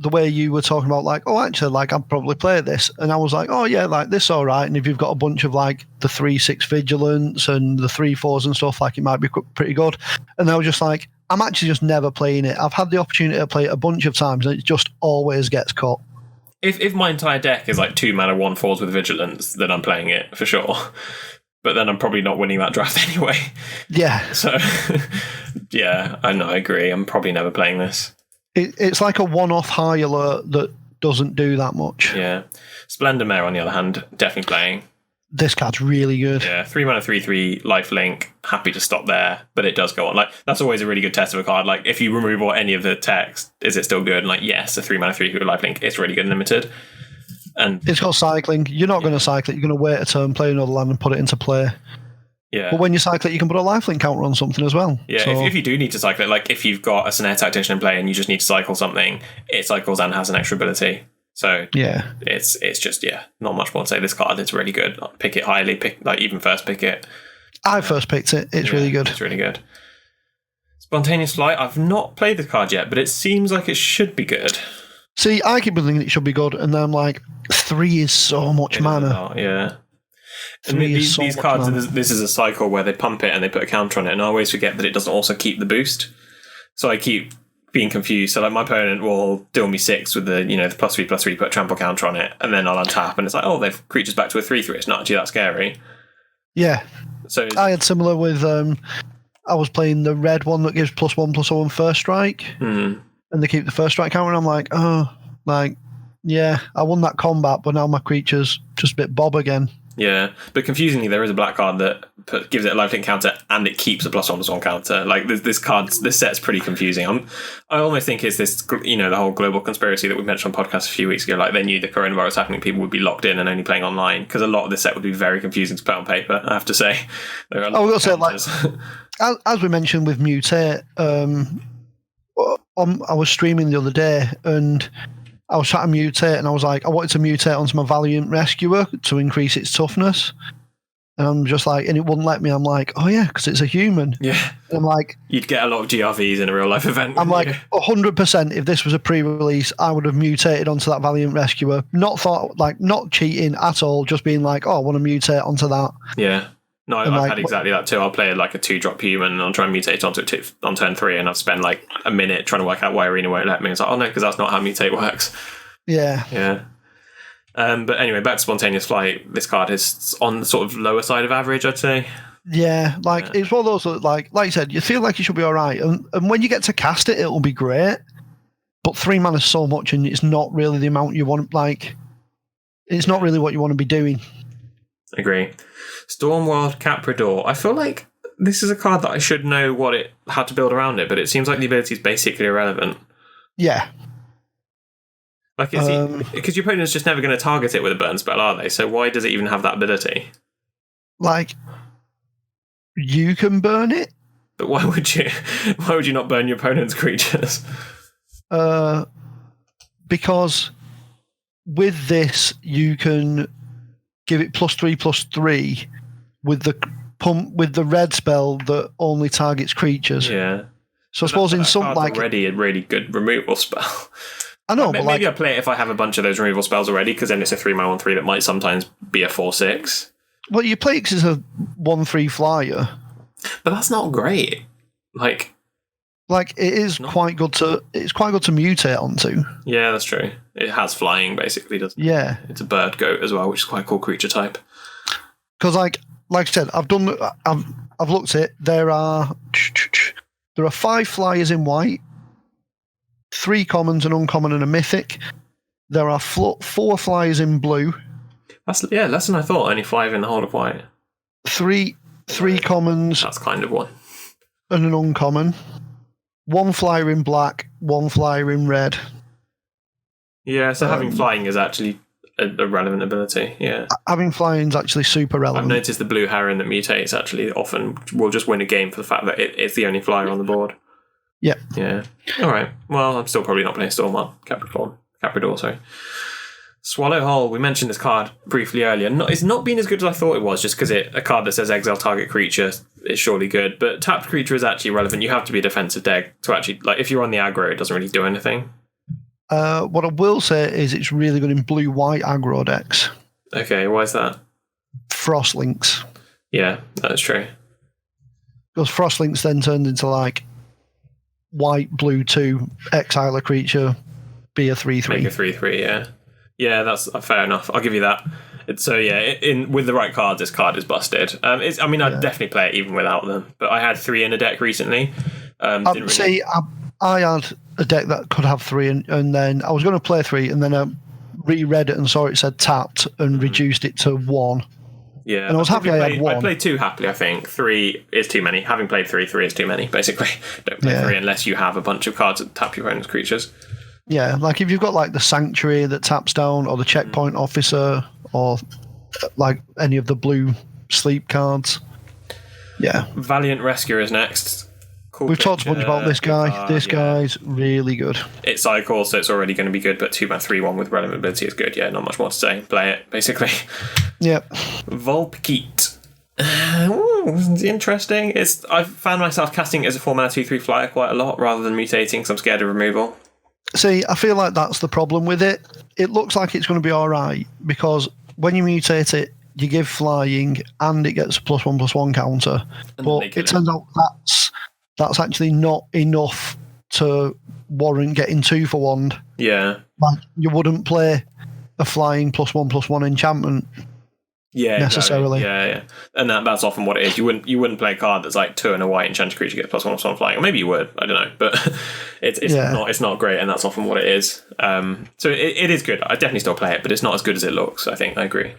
the way you were talking about, like, oh, actually, like, I'd probably play this. And I was like, oh, yeah, like, this is all right. And if you've got a bunch of, like, the 3/6 Vigilance and the 3/4s and stuff, like, it might be pretty good. And I was just like, I'm actually just never playing it. I've had the opportunity to play it a bunch of times, and it just always gets caught. If my entire deck is, like, 2 mana 1/4s with Vigilance, then I'm playing it, for sure. But then I'm probably not winning that draft anyway. Yeah. So, yeah, I know, I agree. I'm probably never playing this. It's like a one-off high alert that doesn't do that much. Yeah. Splendor Mare, on the other hand, definitely playing. This card's really good. Yeah, 3 mana 3/3, lifelink, happy to stop there, but it does go on. Like, that's always a really good test of a card. Like, if you remove any of the text, is it still good? And like, yes, a 3 mana 3/3 lifelink, it's really good and limited. And it's got cycling. You're not going to cycle it. You're going to wait a turn, play another land, and put it into play. Yeah. But when you cycle it, you can put a lifelink counter on something as well. Yeah, so if you do need to cycle it, like if you've got a Snare Tactician in play and you just need to cycle something, it cycles and has an extra ability. So yeah, it's just not much more to say. This card is really good. Pick it highly. Even first pick it. I first picked it. It's really good. It's really good. Spontaneous Flight. I've not played the card yet, but it seems like it should be good. See, I keep thinking it should be good, and then I'm like, 3 is so much mana. Yeah. And these cards, this is a cycle where they pump it and they put a counter on it, and I always forget that it doesn't also keep the boost. So I keep being confused. So like my opponent will deal me 6 with the the +3/+3, put a trample counter on it, and then I'll untap, and it's like, oh, they've creatures back to a 3/3. It's not actually that scary. Yeah. So I had similar with I was playing the red one that gives +1/+1 first strike. And they keep the first strike counter, and I'm like, oh, like, yeah, I won that combat, but now my creature's just a bit bob again. Yeah, but confusingly, there is a black card that gives it a lifelink counter, and it keeps a +1/+1 counter. Like, this set's pretty confusing. I almost think it's this, the whole global conspiracy that we mentioned on podcast a few weeks ago. Like, they knew the coronavirus happening, people would be locked in and only playing online, because a lot of this set would be very confusing to put on paper, I have to say. There are a lot of counters. As we mentioned with Mutate, I was streaming the other day, and I was trying to mutate, and I was like, I wanted to mutate onto my Valiant Rescuer to increase its toughness. And I'm just like, and it wouldn't let me. I'm like, oh yeah, because it's a human. Yeah. And I'm like, you'd get a lot of GRVs in a real life event. I'm like, 100%. If this was a pre-release, I would have mutated onto that Valiant Rescuer. Not cheating at all. Just being like, oh, I want to mutate onto that. Yeah. No, I've had exactly that too. I'll play like a 2-drop human, and I'll try and mutate onto it on turn 3, and I've spent like a minute trying to work out why Arena won't let me. It's like, oh no, because that's not how mutate works. Yeah. Yeah. But anyway, back to Spontaneous Flight. This card is on the sort of lower side of average, I'd say. Yeah, it's one of those that, like you said, you feel like you should be all right, and when you get to cast it, it'll be great. But 3 mana is so much, and it's not really the amount you want. Like, it's not really what you want to be doing. Agree. Stormworld Caprador. I feel like this is a card that I should know how to build around it, but it seems like the ability is basically irrelevant. Yeah. Like, because your opponent's just never going to target it with a burn spell, are they? So why does it even have that ability? Like, you can burn it. But why would you? Why would you not burn your opponent's creatures? Because with this, you can give it +3/+3 with the red spell that only targets creatures. Yeah. So I suppose in some already a really good removal spell. I know, but maybe I play it if I have a bunch of those removal spells already, because then it's a 3/1/3 that might sometimes be a 4/6. Well, you play it as a 1/3 flyer, but that's not great. Like it is quite good to mutate onto. Yeah, that's true. It has flying basically, doesn't it? Yeah, it's a bird goat as well, which is quite a cool creature type. Because like I said, I've looked at it. There are 5 flyers in white, 3 commons, an uncommon, and a mythic. There are 4 flyers in blue. That's less than I thought. Only 5 in the whole of white. 3 commons. That's kind of one. And an uncommon. 1 flyer in black, 1 flyer in red. Yeah, so having flying is actually a relevant ability. Yeah, having flying is actually super relevant. I've noticed the blue heron that mutates actually often will just win a game for the fact that it's the only flyer on the board. Yeah. Yeah. All right. Well, I'm still probably not playing Stormworld Caprador. Sorry. Swallow Hole. We mentioned this card briefly earlier. It's not been as good as I thought it was, just because a card that says exile target creature is surely good, but tapped creature is actually relevant. You have to be a defensive deck to actually, like, if you're on the aggro, it doesn't really do anything. What I will say is it's really good in blue-white aggro decks. Okay, why is that? Frostlinks. Yeah, that is true. Because Frostlinks then turned into like white, blue 2, exile a creature, be a 3/3. Make a 3/3, yeah. Yeah, that's fair enough. I'll give you that. So yeah, with the right cards, this card is busted. I'd definitely play it even without them. But I had 3 in a deck recently. I had a deck that could have 3, and then I was going to play 3, and then I reread it and saw it said tapped and reduced it to 1. Yeah, and I was happy I had 1. I played 2 happily, I think. 3 is too many. Having played 3 is too many, basically. Don't play 3 unless you have a bunch of cards that tap your opponent's creatures. Yeah, like if you've got like the Sanctuary that taps down, or the Checkpoint Officer, or like any of the blue sleep cards. Yeah. Valiant Rescuer is next. Cool. We've talked a bunch about this guy. This guy's really good. It cycles, so it's already going to be good, but 2/3/1 with relevant ability is good. Yeah, not much more to say. Play it, basically. Yep. Volpkeet. It's interesting. I've found myself casting it as a 4-mana 2/3 flyer quite a lot rather than mutating because I'm scared of removal. See, I feel like that's the problem with it. It looks like it's going to be all right because when you mutate it, you give flying and it gets a +1/+1 counter. But it turns out that's actually not enough to warrant getting 2 for 1. Yeah. Like, you wouldn't play a flying +1/+1 enchantment. Yeah, necessarily. Exactly. Yeah. And that's often what it is. You wouldn't play a card that's like 2 and a white enchanted creature gets +1/+1 flying, or maybe you would. I don't know, but it's not great, and that's often what it is. So it is good. I definitely still play it, but it's not as good as it looks. I think I agree.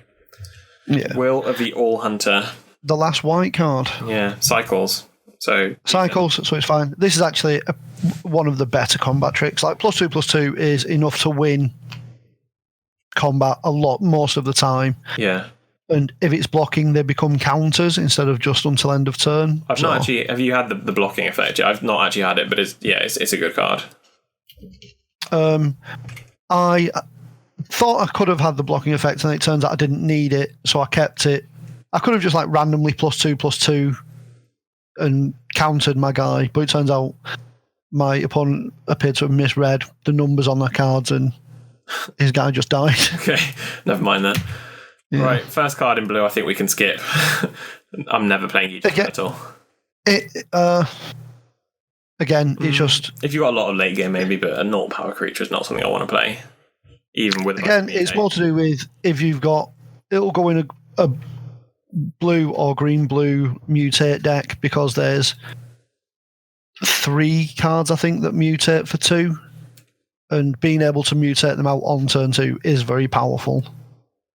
Yeah. Will of the All Hunter. The last white card. Yeah, cycles. So it's fine. This is actually one of the better combat tricks. Like +2/+2 is enough to win combat most of the time. Yeah. And if it's blocking, they become counters instead of just until end of turn. Have you had the blocking effect? I've not actually had it, but it's a good card. I thought I could have had the blocking effect, and it turns out I didn't need it, so I kept it. I could have just like randomly +2/+2 and countered my guy, but it turns out my opponent appeared to have misread the numbers on their cards, and his guy just died. Okay, never mind that. Yeah. Right, first card in blue I think we can skip. I'm never playing Aegis at all. Again, it's just... If you've got a lot of late game maybe, but a 0 power creature is not something I want to play. even with again, it's more to do with if you've got it'll go in a blue or green-blue mutate deck because there's 3 cards I think that mutate for 2, and being able to mutate them out on turn 2 is very powerful.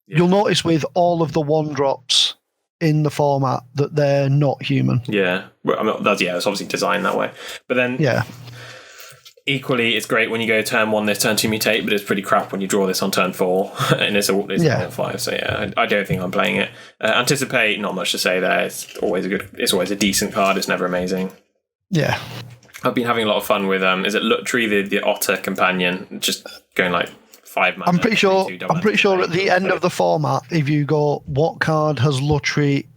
Yeah. You'll notice with all of the 1-drops in the format that they're not human. Yeah, well, I mean, that's obviously designed that way. But then, equally, it's great when you go turn 1, this turn 2 mutate, but it's pretty crap when you draw this on turn 4, and it's turn 5. So I don't think I'm playing it. Anticipate, not much to say there. It's always a decent card. It's never amazing. Yeah. I've been having a lot of fun with is it Lutri, the otter companion, just going like 5 mana. I'm pretty sure at the end of the format, if you go, what card has Lutri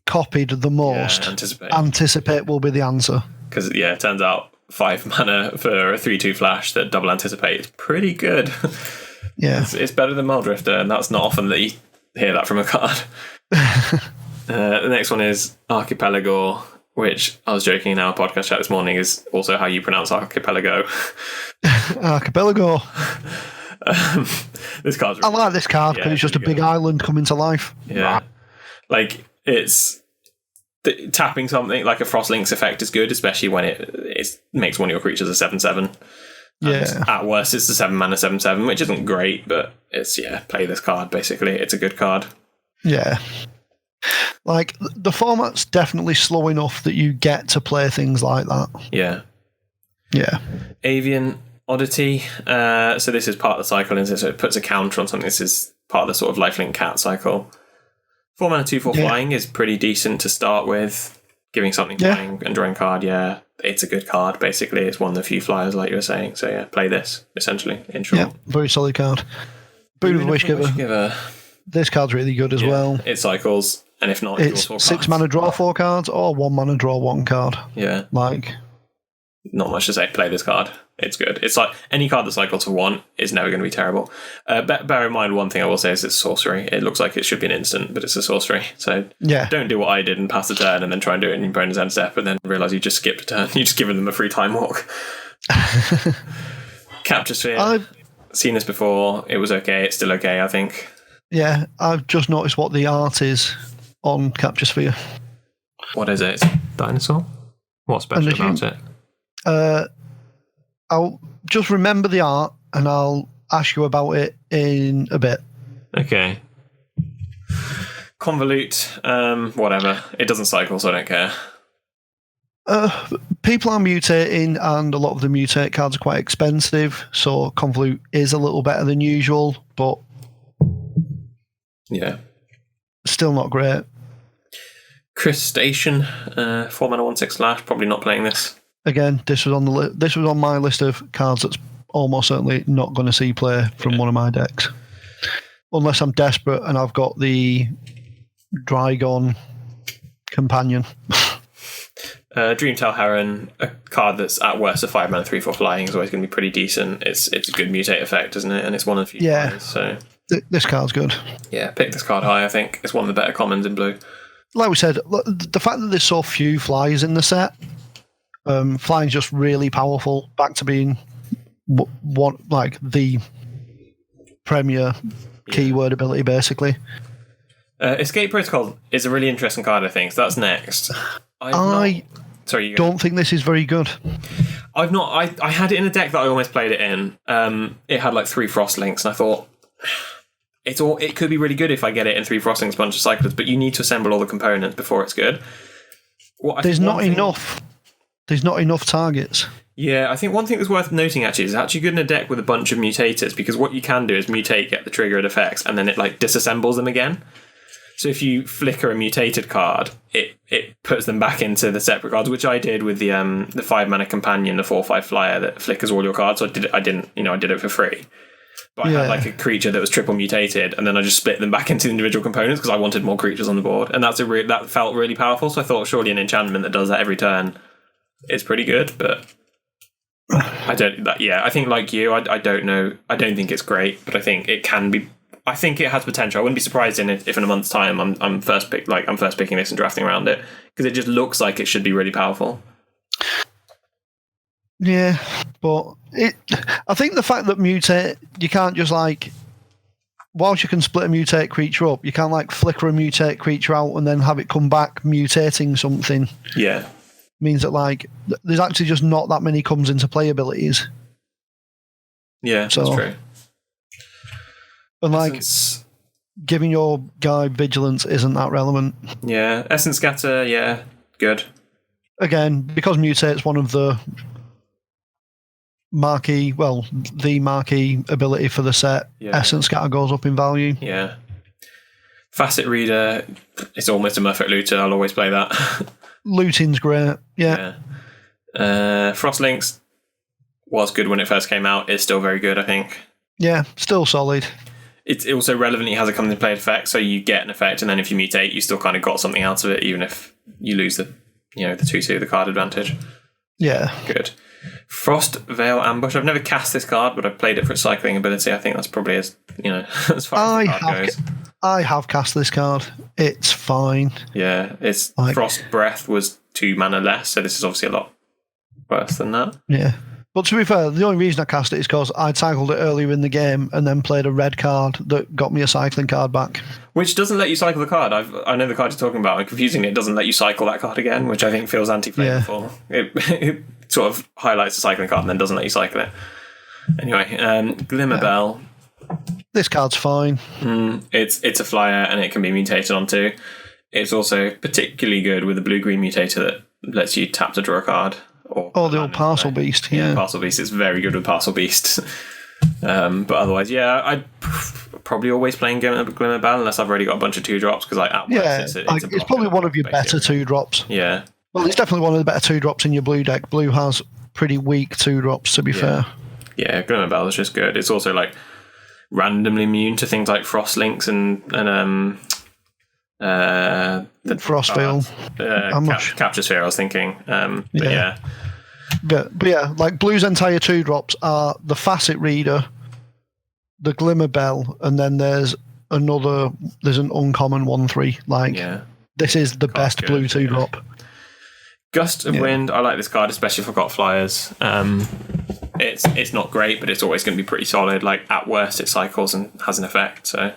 copied the most? Anticipate will be the answer. Because it turns out 5 mana for a 3/2 flash that double anticipate is pretty good. Yeah, it's better than Muldrifter, and that's not often that you hear that from a card. The next one is Archipelago, which I was joking in our podcast chat this morning is also how you pronounce archipelago. Archipelago. This card's I like this card because it's just a big island coming to life. Yeah. Like, it's tapping something like a Frostlink's effect is good, especially when it makes one of your creatures a 7/7. Yeah. At worst, it's a 7 mana 7/7, which isn't great, but it's play this card basically. It's a good card. Yeah. Like, the format's definitely slow enough that you get to play things like that. Yeah. Yeah. Avian Oddity. So this is part of the cycle, isn't it? So it puts a counter on something. This is part of the sort of lifelink cat cycle. 4 mana 2/4 flying is pretty decent to start with. Giving something flying and drawing card, it's a good card, basically. It's one of the few flyers, like you were saying. So play this, essentially, in short. Yeah, very solid card. Boon of the Wishgiver. This card's really good as well. It cycles, and if not, it's 6 mana draw 4 cards or 1 mana draw 1 card. Yeah. Like, not much to say. Play this card. It's good. It's like any card that cycles to 1 is never going to be terrible. Bear in mind, one thing I will say is it's sorcery. It looks like it should be an instant, but it's a sorcery. So don't do what I did and pass the turn and then try and do it in your opponent's end step and then realise you just skipped a turn. You just given them a free time walk. Capture Sphere. I've seen this before. It was okay. It's still okay, I think. Yeah, I've just noticed what the art is on Capture Sphere. What is it? It's a dinosaur? What's special about it? I'll just remember the art and I'll ask you about it in a bit. Okay. Convolute, whatever. It doesn't cycle, so I don't care. People are mutating, and a lot of the mutate cards are quite expensive, so Convolute is a little better than usual, but still not great. Crustacean, 4 mana 1/6 slash. Probably not playing this. Again, this was on my list of cards that's almost certainly not going to see play from one of my decks, unless I'm desperate and I've got the Drygon companion. Dreamtail Heron, a card that's at worst a 5 mana 3/4 flying is always going to be pretty decent. It's a good mutate effect, isn't it? And it's one of the few flyers, so this card's good. Yeah, pick this card high. I think it's one of the better commons in blue. Like we said, the fact that there's so few flyers in the set. Flying's just really powerful, back to being one like the premier keyword ability, basically. Escape Protocol is a really interesting card, I think. So that's next. I don't think this is very good. I've not. I had it in a deck that I almost played it in. It had like 3 Frostlinks, and I thought it could be really good if I get it in 3 Frostlinks, bunch of cyclers. But you need to assemble all the components before it's good. There's not enough. There's not enough targets. Yeah, I think one thing that's worth noting actually is it's actually good in a deck with a bunch of mutators, because what you can do is mutate, get the triggered effects, and then it like disassembles them again. So if you flicker a mutated card, it puts them back into the separate cards, which I did with the 5 mana companion, the 4/5 flyer that flickers all your cards. So I did it for free. But I had like a creature that was triple mutated, and then I just split them back into individual components because I wanted more creatures on the board, and that felt really powerful. So I thought surely an enchantment that does that every turn is pretty good, but I think like you, I don't know. I don't think it's great, but I think it can be. I think it has potential. I wouldn't be surprised if in a month's time I'm first picking this and drafting around it, because it just looks like it should be really powerful. Yeah, But I think the fact that mutate, you can't just like, whilst you can split a mutate creature up, you can't like flicker a mutate creature out and then have it come back mutating something. Yeah. Means that like there's actually just not that many comes into play abilities. Yeah, that's true. And like giving your guy vigilance isn't that relevant. Yeah, Essence Scatter, yeah, good. Again, because mutate's one of the marquee ability for the set, Essence Scatter goes up in value. Yeah. Facet Reader, it's almost a Murphy Looter. I'll always play that. Looting's great, yeah. Frostlinks was good when it first came out. It's still very good, I think. Yeah, still solid. It's also relevant. It has a come into play effect, so you get an effect, and then if you mutate, you still kind of got something out of it, even if you lose the 2/2, the card advantage. Yeah. Good. Frost Veil Ambush. I've never cast this card, but I've played it for its cycling ability. I think that's probably as far as the card goes. I have cast this card. It's fine. Yeah, it's like, Frost Breath was 2 mana less, so this is obviously a lot worse than that. Yeah. But to be fair, the only reason I cast it is because I cycled it earlier in the game and then played a red card that got me a cycling card back. Which doesn't let you cycle the card. I know the card you're talking about. Confusingly, it doesn't let you cycle that card again, which I think feels anti-flavorful. Yeah. It sort of highlights the cycling card and then doesn't let you cycle it. Anyway, Glimmerbell. This card's fine. It's a flyer and it can be mutated onto. It's also particularly good with a blue-green mutator that lets you tap to draw a card. Or the old Parcel Beast, yeah. Parcel Beast is very good with Parcel Beast. But otherwise, yeah, I'd probably always playing Glimmerbell unless I've already got a bunch of 2-drops, because it's probably one of your better 2-drops. Yeah. Well, it's definitely one of the better 2-drops in your blue deck. Blue has pretty weak 2-drops, to be fair. Yeah, Glimmerbell is just good. It's also like randomly immune to things like Frostlinks and the Frostveil. Capture Sphere, I was thinking. But yeah, like Blue's entire 2-drops are the Facet Reader, the Glimmerbell, and then there's an uncommon 1/3. This is the best blue 2-drop. Gust of Wind, I like this card, especially if I've got flyers. It's not great, but it's always going to be pretty solid. Like at worst, it cycles and has an effect. So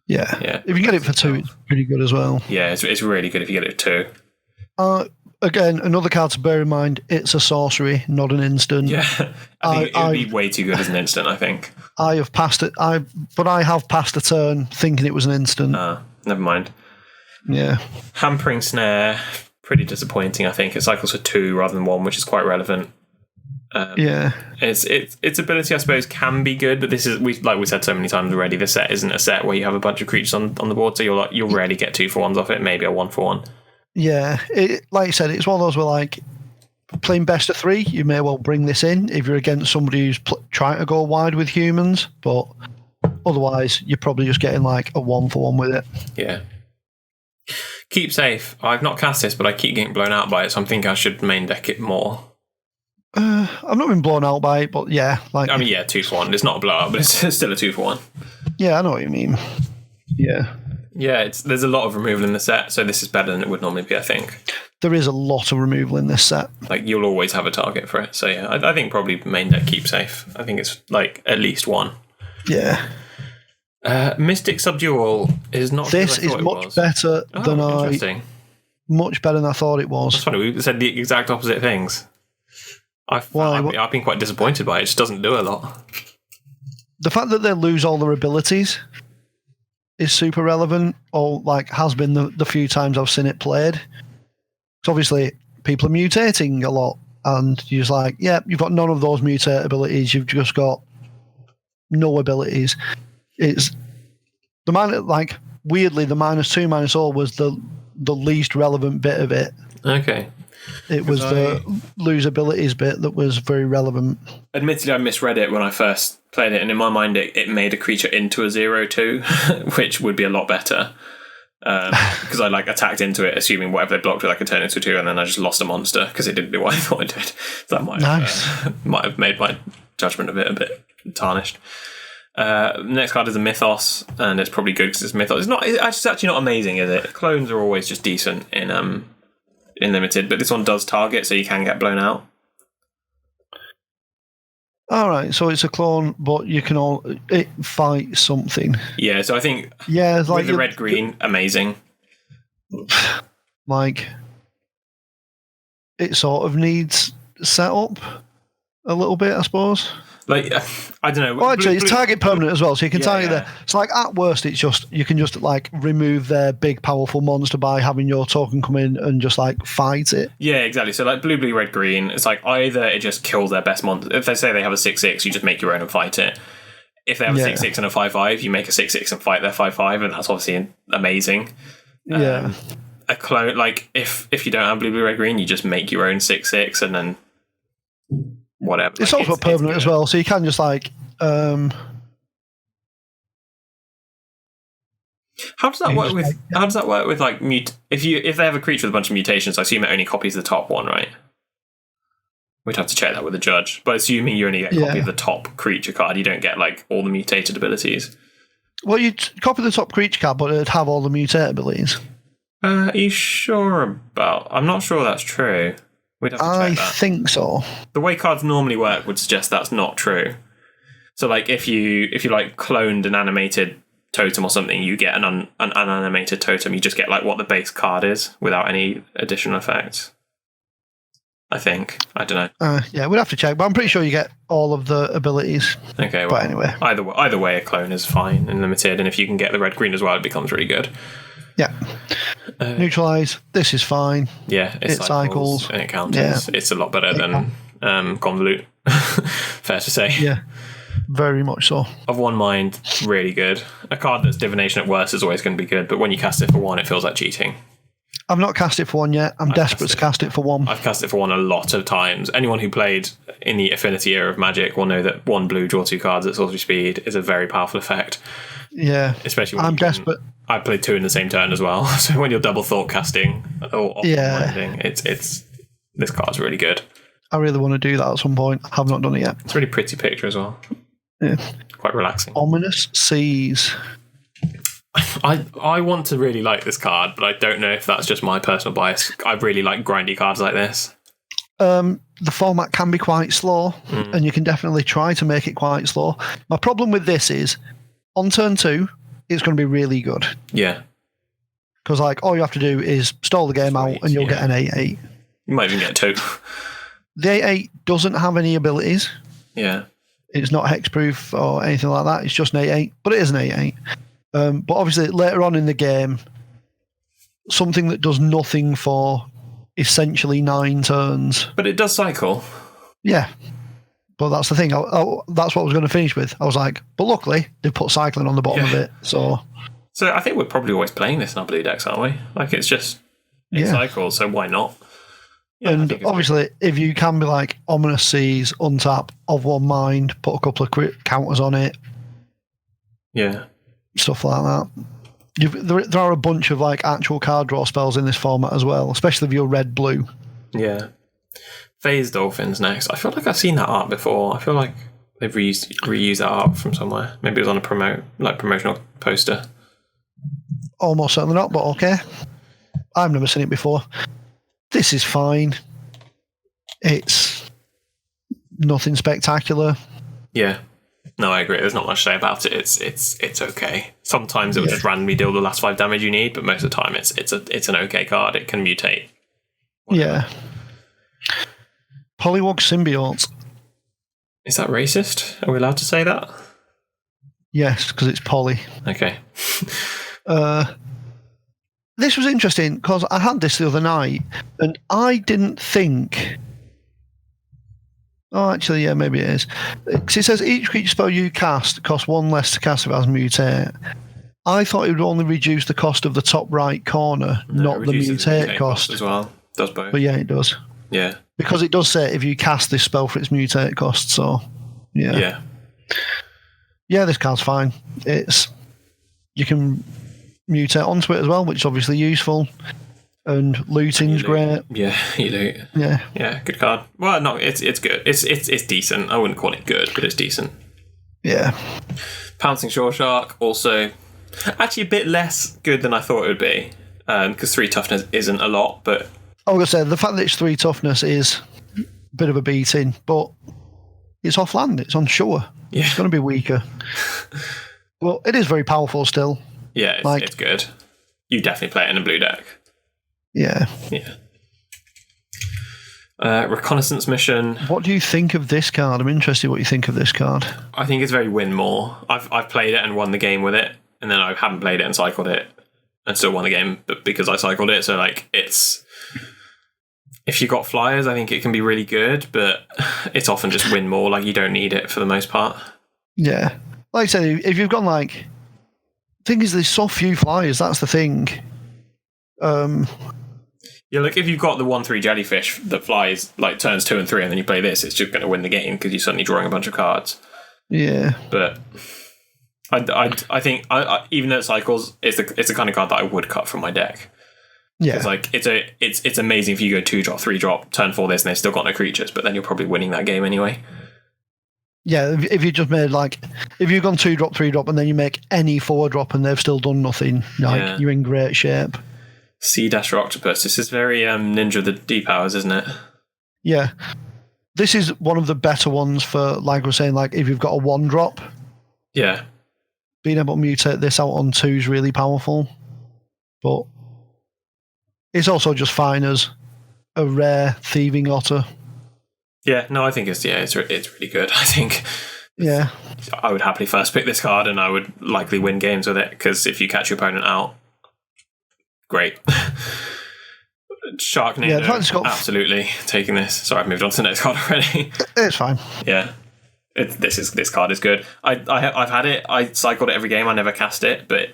yeah. If you get it for 2, it's pretty good as well. Yeah, it's really good if you get it for 2. Again, another card to bear in mind, it's a sorcery, not an instant. Yeah, I think it would be way too good as an instant, I think. I have passed it, but I have passed a turn thinking it was an instant. Never mind. Yeah. Hampering Snare, pretty disappointing, I think. It cycles for 2 rather than 1, which is quite relevant. Its ability, I suppose, can be good, but this is like we said so many times already. This set isn't a set where you have a bunch of creatures on the board, so you'll rarely get 2-for-1s off it. Maybe a 1-for-1. Yeah, like you said, it's one of those where like playing best of 3, you may well bring this in if you're against somebody who's trying to go wide with humans, but otherwise you're probably just getting like a 1-for-1 with it. Yeah. Keep Safe. I've not cast this, but I keep getting blown out by it, so I'm thinking I should main deck it more. I've not been blown out by it, but yeah. 2-for-1. It's not a blowout, but it's still a 2-for-1. Yeah, I know what you mean. Yeah. Yeah, there's a lot of removal in the set, so this is better than it would normally be, I think. There is a lot of removal in this set. Like, you'll always have a target for it. So yeah, I think probably main deck Keep Safe. I think it's like at least 1. Yeah. Mystic Subdual is not. This is much better than much better than I thought it was. That's funny. We said the exact opposite things. I've been quite disappointed by it. It just doesn't do a lot. The fact that they lose all their abilities is super relevant, or like has been the few times I've seen it played. So obviously people are mutating a lot, and you're just like, you've got none of those mutate abilities. You've just got no abilities. It's the weirdly the -2 -0 was the least relevant bit of it. Okay. It was the lose abilities bit that was very relevant. Admittedly, I misread it when I first played it, and in my mind it made a creature into a 0/2, which would be a lot better. Because I attacked into it, assuming whatever they blocked with I could turn into a 2, and then I just lost a monster because it didn't do what I thought it did. So that might have made my judgment of it a bit tarnished. Next card is a Mythos, and it's probably good because it's Mythos. It's actually not amazing, is it? Clones are always just decent in Limited, but this one does target, so you can get blown out. All right, so it's a clone, but you can it fight something. Yeah, so I think it's like with the red-green, amazing. Like, it sort of needs setup a little bit, I suppose. Like, I don't know. Well, actually, it's target permanent as well, so you can target there. It's like, at worst, you can just like remove their big, powerful monster by having your token come in and just like fight it. Yeah, exactly. So like blue, red, green, it's like either it just kills their best monster. If they say they have a 6/6, you just make your own and fight it. If they have a 6/6 and a 5/5, you make a 6/6 and fight their 5/5, and that's obviously amazing. Yeah. A clone, like if you don't have blue, red, green, you just make your own 6/6 and then whatever. It's also permanent as well, so you can just like. How does that work with? How does that work with like if they have a creature with a bunch of mutations? I assume it only copies the top one, right? We'd have to check that with the judge. But assuming you only get a copy of the top creature card, you don't get like all the mutated abilities. Well, you'd copy the top creature card, but it'd have all the mutated abilities. Are you sure about? I'm not sure that's true. We'd have to check that. I think so. The way cards normally work would suggest that's not true. So, like, if you like cloned an animated totem or something, you get an unanimated totem. You just get like what the base card is without any additional effects. I think. I don't know. Yeah, we'd have to check, but I'm pretty sure you get all of the abilities. Okay, well, but anyway, either way, a clone is fine and limited, and if you can get the red green as well, it becomes really good. Yeah. Neutralize. This is fine. Yeah, it cycles and it counters. Yeah. It's a lot better than Convolute. Fair to say. Yeah, very much so. Of one mind, really good. A card that's divination at worst is always going to be good, but when you cast it for one, it feels like cheating. I've not cast it for one yet. I'm desperate to cast it for one. I've cast it for one a lot of times. Anyone who played in the Affinity era of Magic will know that one blue, draw 2 cards at sorcery speed is a very powerful effect. Yeah. Especially when I'm desperate. I played 2 in the same turn as well. So when you're double thought casting or optimizing, it's this card's really good. I really want to do that at some point. I have not done it yet. It's a really pretty picture as well. Yeah. Quite relaxing. Ominous Seas. I want to really like this card, but I don't know if that's just my personal bias. I really like grindy cards like this. The format can be quite slow, and you can definitely try to make it quite slow. My problem with this is, on turn 2, it's going to be really good. Yeah. Because like all you have to do is stall the game out, and you'll get an 8/8. You might even get 2. The 8/8 doesn't have any abilities. Yeah. It's not hexproof or anything like that. It's just an 8/8, but it is an 8/8. But obviously, later on in the game, something that does nothing for essentially 9 turns. But it does cycle. Yeah. But that's the thing. That's what I was going to finish with. I was like, but luckily, they put cycling on the bottom of it. So I think we're probably always playing this in our blue decks, aren't we? Like, it's just, it cycles, so why not? Yeah, and obviously, if you can be like Ominous Seas, untap, of one mind, put a couple of counters on it. Yeah. Stuff like that. There are a bunch of like actual card draw spells in this format as well, especially if you're red-blue. Yeah. Phase Dolphins next. I feel like I've seen that art before. I feel like they've reused that art from somewhere. Maybe it was on a promotional poster. Almost certainly not, but okay. I've never seen it before. This is fine. It's nothing spectacular. Yeah. No, I agree. There's not much to say about it. It's okay. Sometimes it will just randomly deal the last 5 damage you need, but most of the time it's an okay card. It can mutate. Whatever. Yeah. Polywog Symbiote. Is that racist? Are we allowed to say that? Yes, because it's poly. Okay. This was interesting because I had this the other night and I didn't think... Oh, actually, yeah, maybe it is. Because it says each creature spell you cast costs 1 less to cast if it has mutate. I thought it would only reduce the cost of the top right corner, not the mutate cost. As well. It does both. But yeah, it does. Yeah. Because it does say if you cast this spell for its mutate cost, so yeah. Yeah. Yeah, this card's fine. You can mutate onto it as well, which is obviously useful. And looting's great. Yeah, you do. Yeah. Yeah, good card. Well, no, it's good. It's decent. I wouldn't call it good, but it's decent. Yeah. Pouncing Shore Shark, also actually a bit less good than I thought it would be. Because 3 toughness isn't a lot, but I was going to say, the fact that it's 3 toughness is a bit of a beating, but it's off land. It's on shore. Yeah. It's going to be weaker. Well, it is very powerful still. Yeah, it's good. You definitely play it in a blue deck. Yeah. Yeah. Reconnaissance mission. What do you think of this card? I'm interested what you think of this card. I think it's very win more. I've played it and won the game with it, and then I haven't played it and cycled it and still won the game, but because I cycled it. So like it's, if you got flyers, I think it can be really good, but it's often just win more. Like you don't need it for the most part. Yeah. Like I said, if you've gone like, the thing is there's so few flyers, that's the thing. Yeah, look, if you've got the 1/3 jellyfish that flies like turns 2 and 3, and then you play this, it's just going to win the game because you're suddenly drawing a bunch of cards. Yeah, but I think even though it cycles, it's the kind of card that I would cut from my deck. Yeah, it's like it's amazing if you go 2-drop, 3-drop, turn 4 this, and they've still got no creatures, but then you're probably winning that game anyway. Yeah, if you just made like, if you've gone 2-drop, 3-drop, and then you make any 4-drop and they've still done nothing, like you're in great shape. Sea Dasher Octopus. This is very Ninja of the Deep Hours, isn't it? Yeah. This is one of the better ones for, like we're saying, like if you've got a 1-drop. Yeah. Being able to mutate this out on 2 is really powerful. But it's also just fine as a rare thieving otter. Yeah, no, I think it's really good. I think I would happily first pick this card and I would likely win games with it, because if you catch your opponent out, great. Sharknado, absolutely taking this. Sorry, I've moved on to the next card already. It's fine. Yeah, this card is good. I've had it. I cycled it every game. I never cast it, but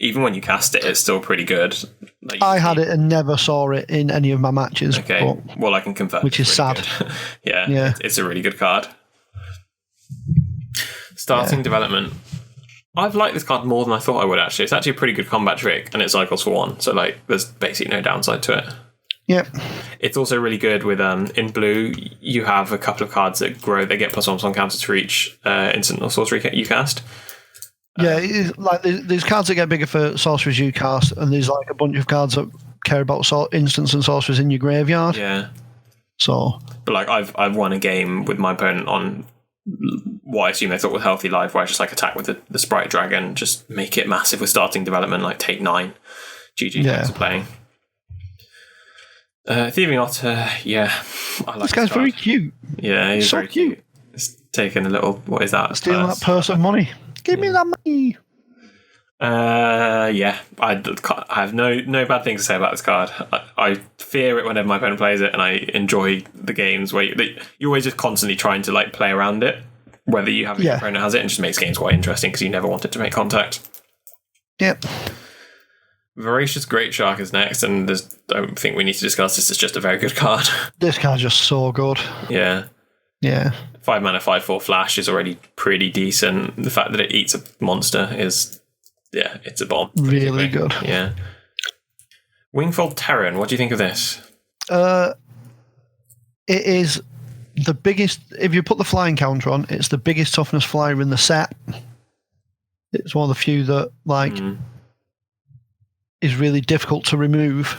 even when you cast it, it's still pretty good. Like I had it and never saw it in any of my matches. Okay, well I can confirm, which is really sad. yeah, it's a really good card. Starting development. I've liked this card more than I thought I would, actually. It's actually a pretty good combat trick, and it cycles for 1, so like there's basically no downside to it. Yep. It's also really good with in blue, you have a couple of cards that grow, they get +1/+1 counters for each instant or sorcery you cast. Like there's cards that get bigger for sorceries you cast, and there's like a bunch of cards that care about instants and sorceries in your graveyard. Yeah. So, but like I've won a game with my opponent on what I assume they thought was Healthy Life, where I just like attack with the Sprite Dragon, just make it massive with starting development, like take 9. GG, thanks for playing. Thieving Otter, I like this guy's very cute. Yeah, he's so very cute. It's taking a little, what is that? Stealing that purse of money. Give me that money. I have no bad things to say about this card. I fear it whenever my opponent plays it, and I enjoy the games where you're always just constantly trying to like play around it, whether you have your opponent has it, and just makes games quite interesting because you never want it to make contact. Yep. Voracious Great Shark is next, and I don't think we need to discuss this. It's just a very good card. This card's just so good. Yeah. 5 mana, 5/4 flash is already pretty decent. The fact that it eats a monster is, it's a bomb. Really good. Yeah. Wingfold Terran, what do you think of this? It is the biggest, if you put the flying counter on, it's the biggest toughness flyer in the set. It's one of the few that is really difficult to remove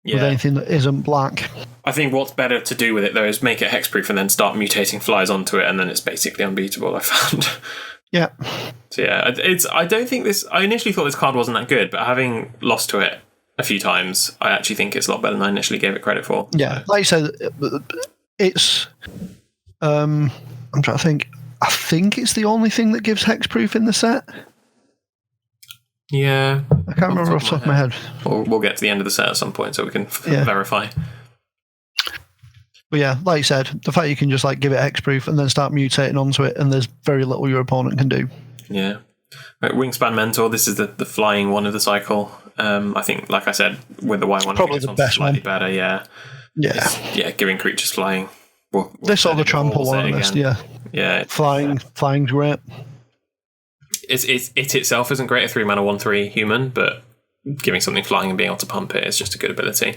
with anything that isn't black. I think what's better to do with it, though, is make it hexproof and then start mutating flyers onto it, and then it's basically unbeatable, I found. Yeah. So I don't think this, I initially thought this card wasn't that good, but having lost to it a few times, I actually think it's a lot better than I initially gave it credit for. Yeah, like I said, it's, I'm trying to think, I think it's the only thing that gives hexproof in the set. Yeah. I can't remember off the top of my head. We'll get to the end of the set at some point so we can verify. But yeah, like you said, the fact you can just like give it hexproof and then start mutating onto it, and there's very little your opponent can do. Yeah. Right, Wingspan Mentor, this is the flying one of the cycle. I think, like I said, with the white one, probably the best slightly one. Better, yeah. Giving creatures flying. This or the trample one, yeah. Flying's great. It itself isn't great, a 3 mana 1/3 human, but giving something flying and being able to pump it is just a good ability.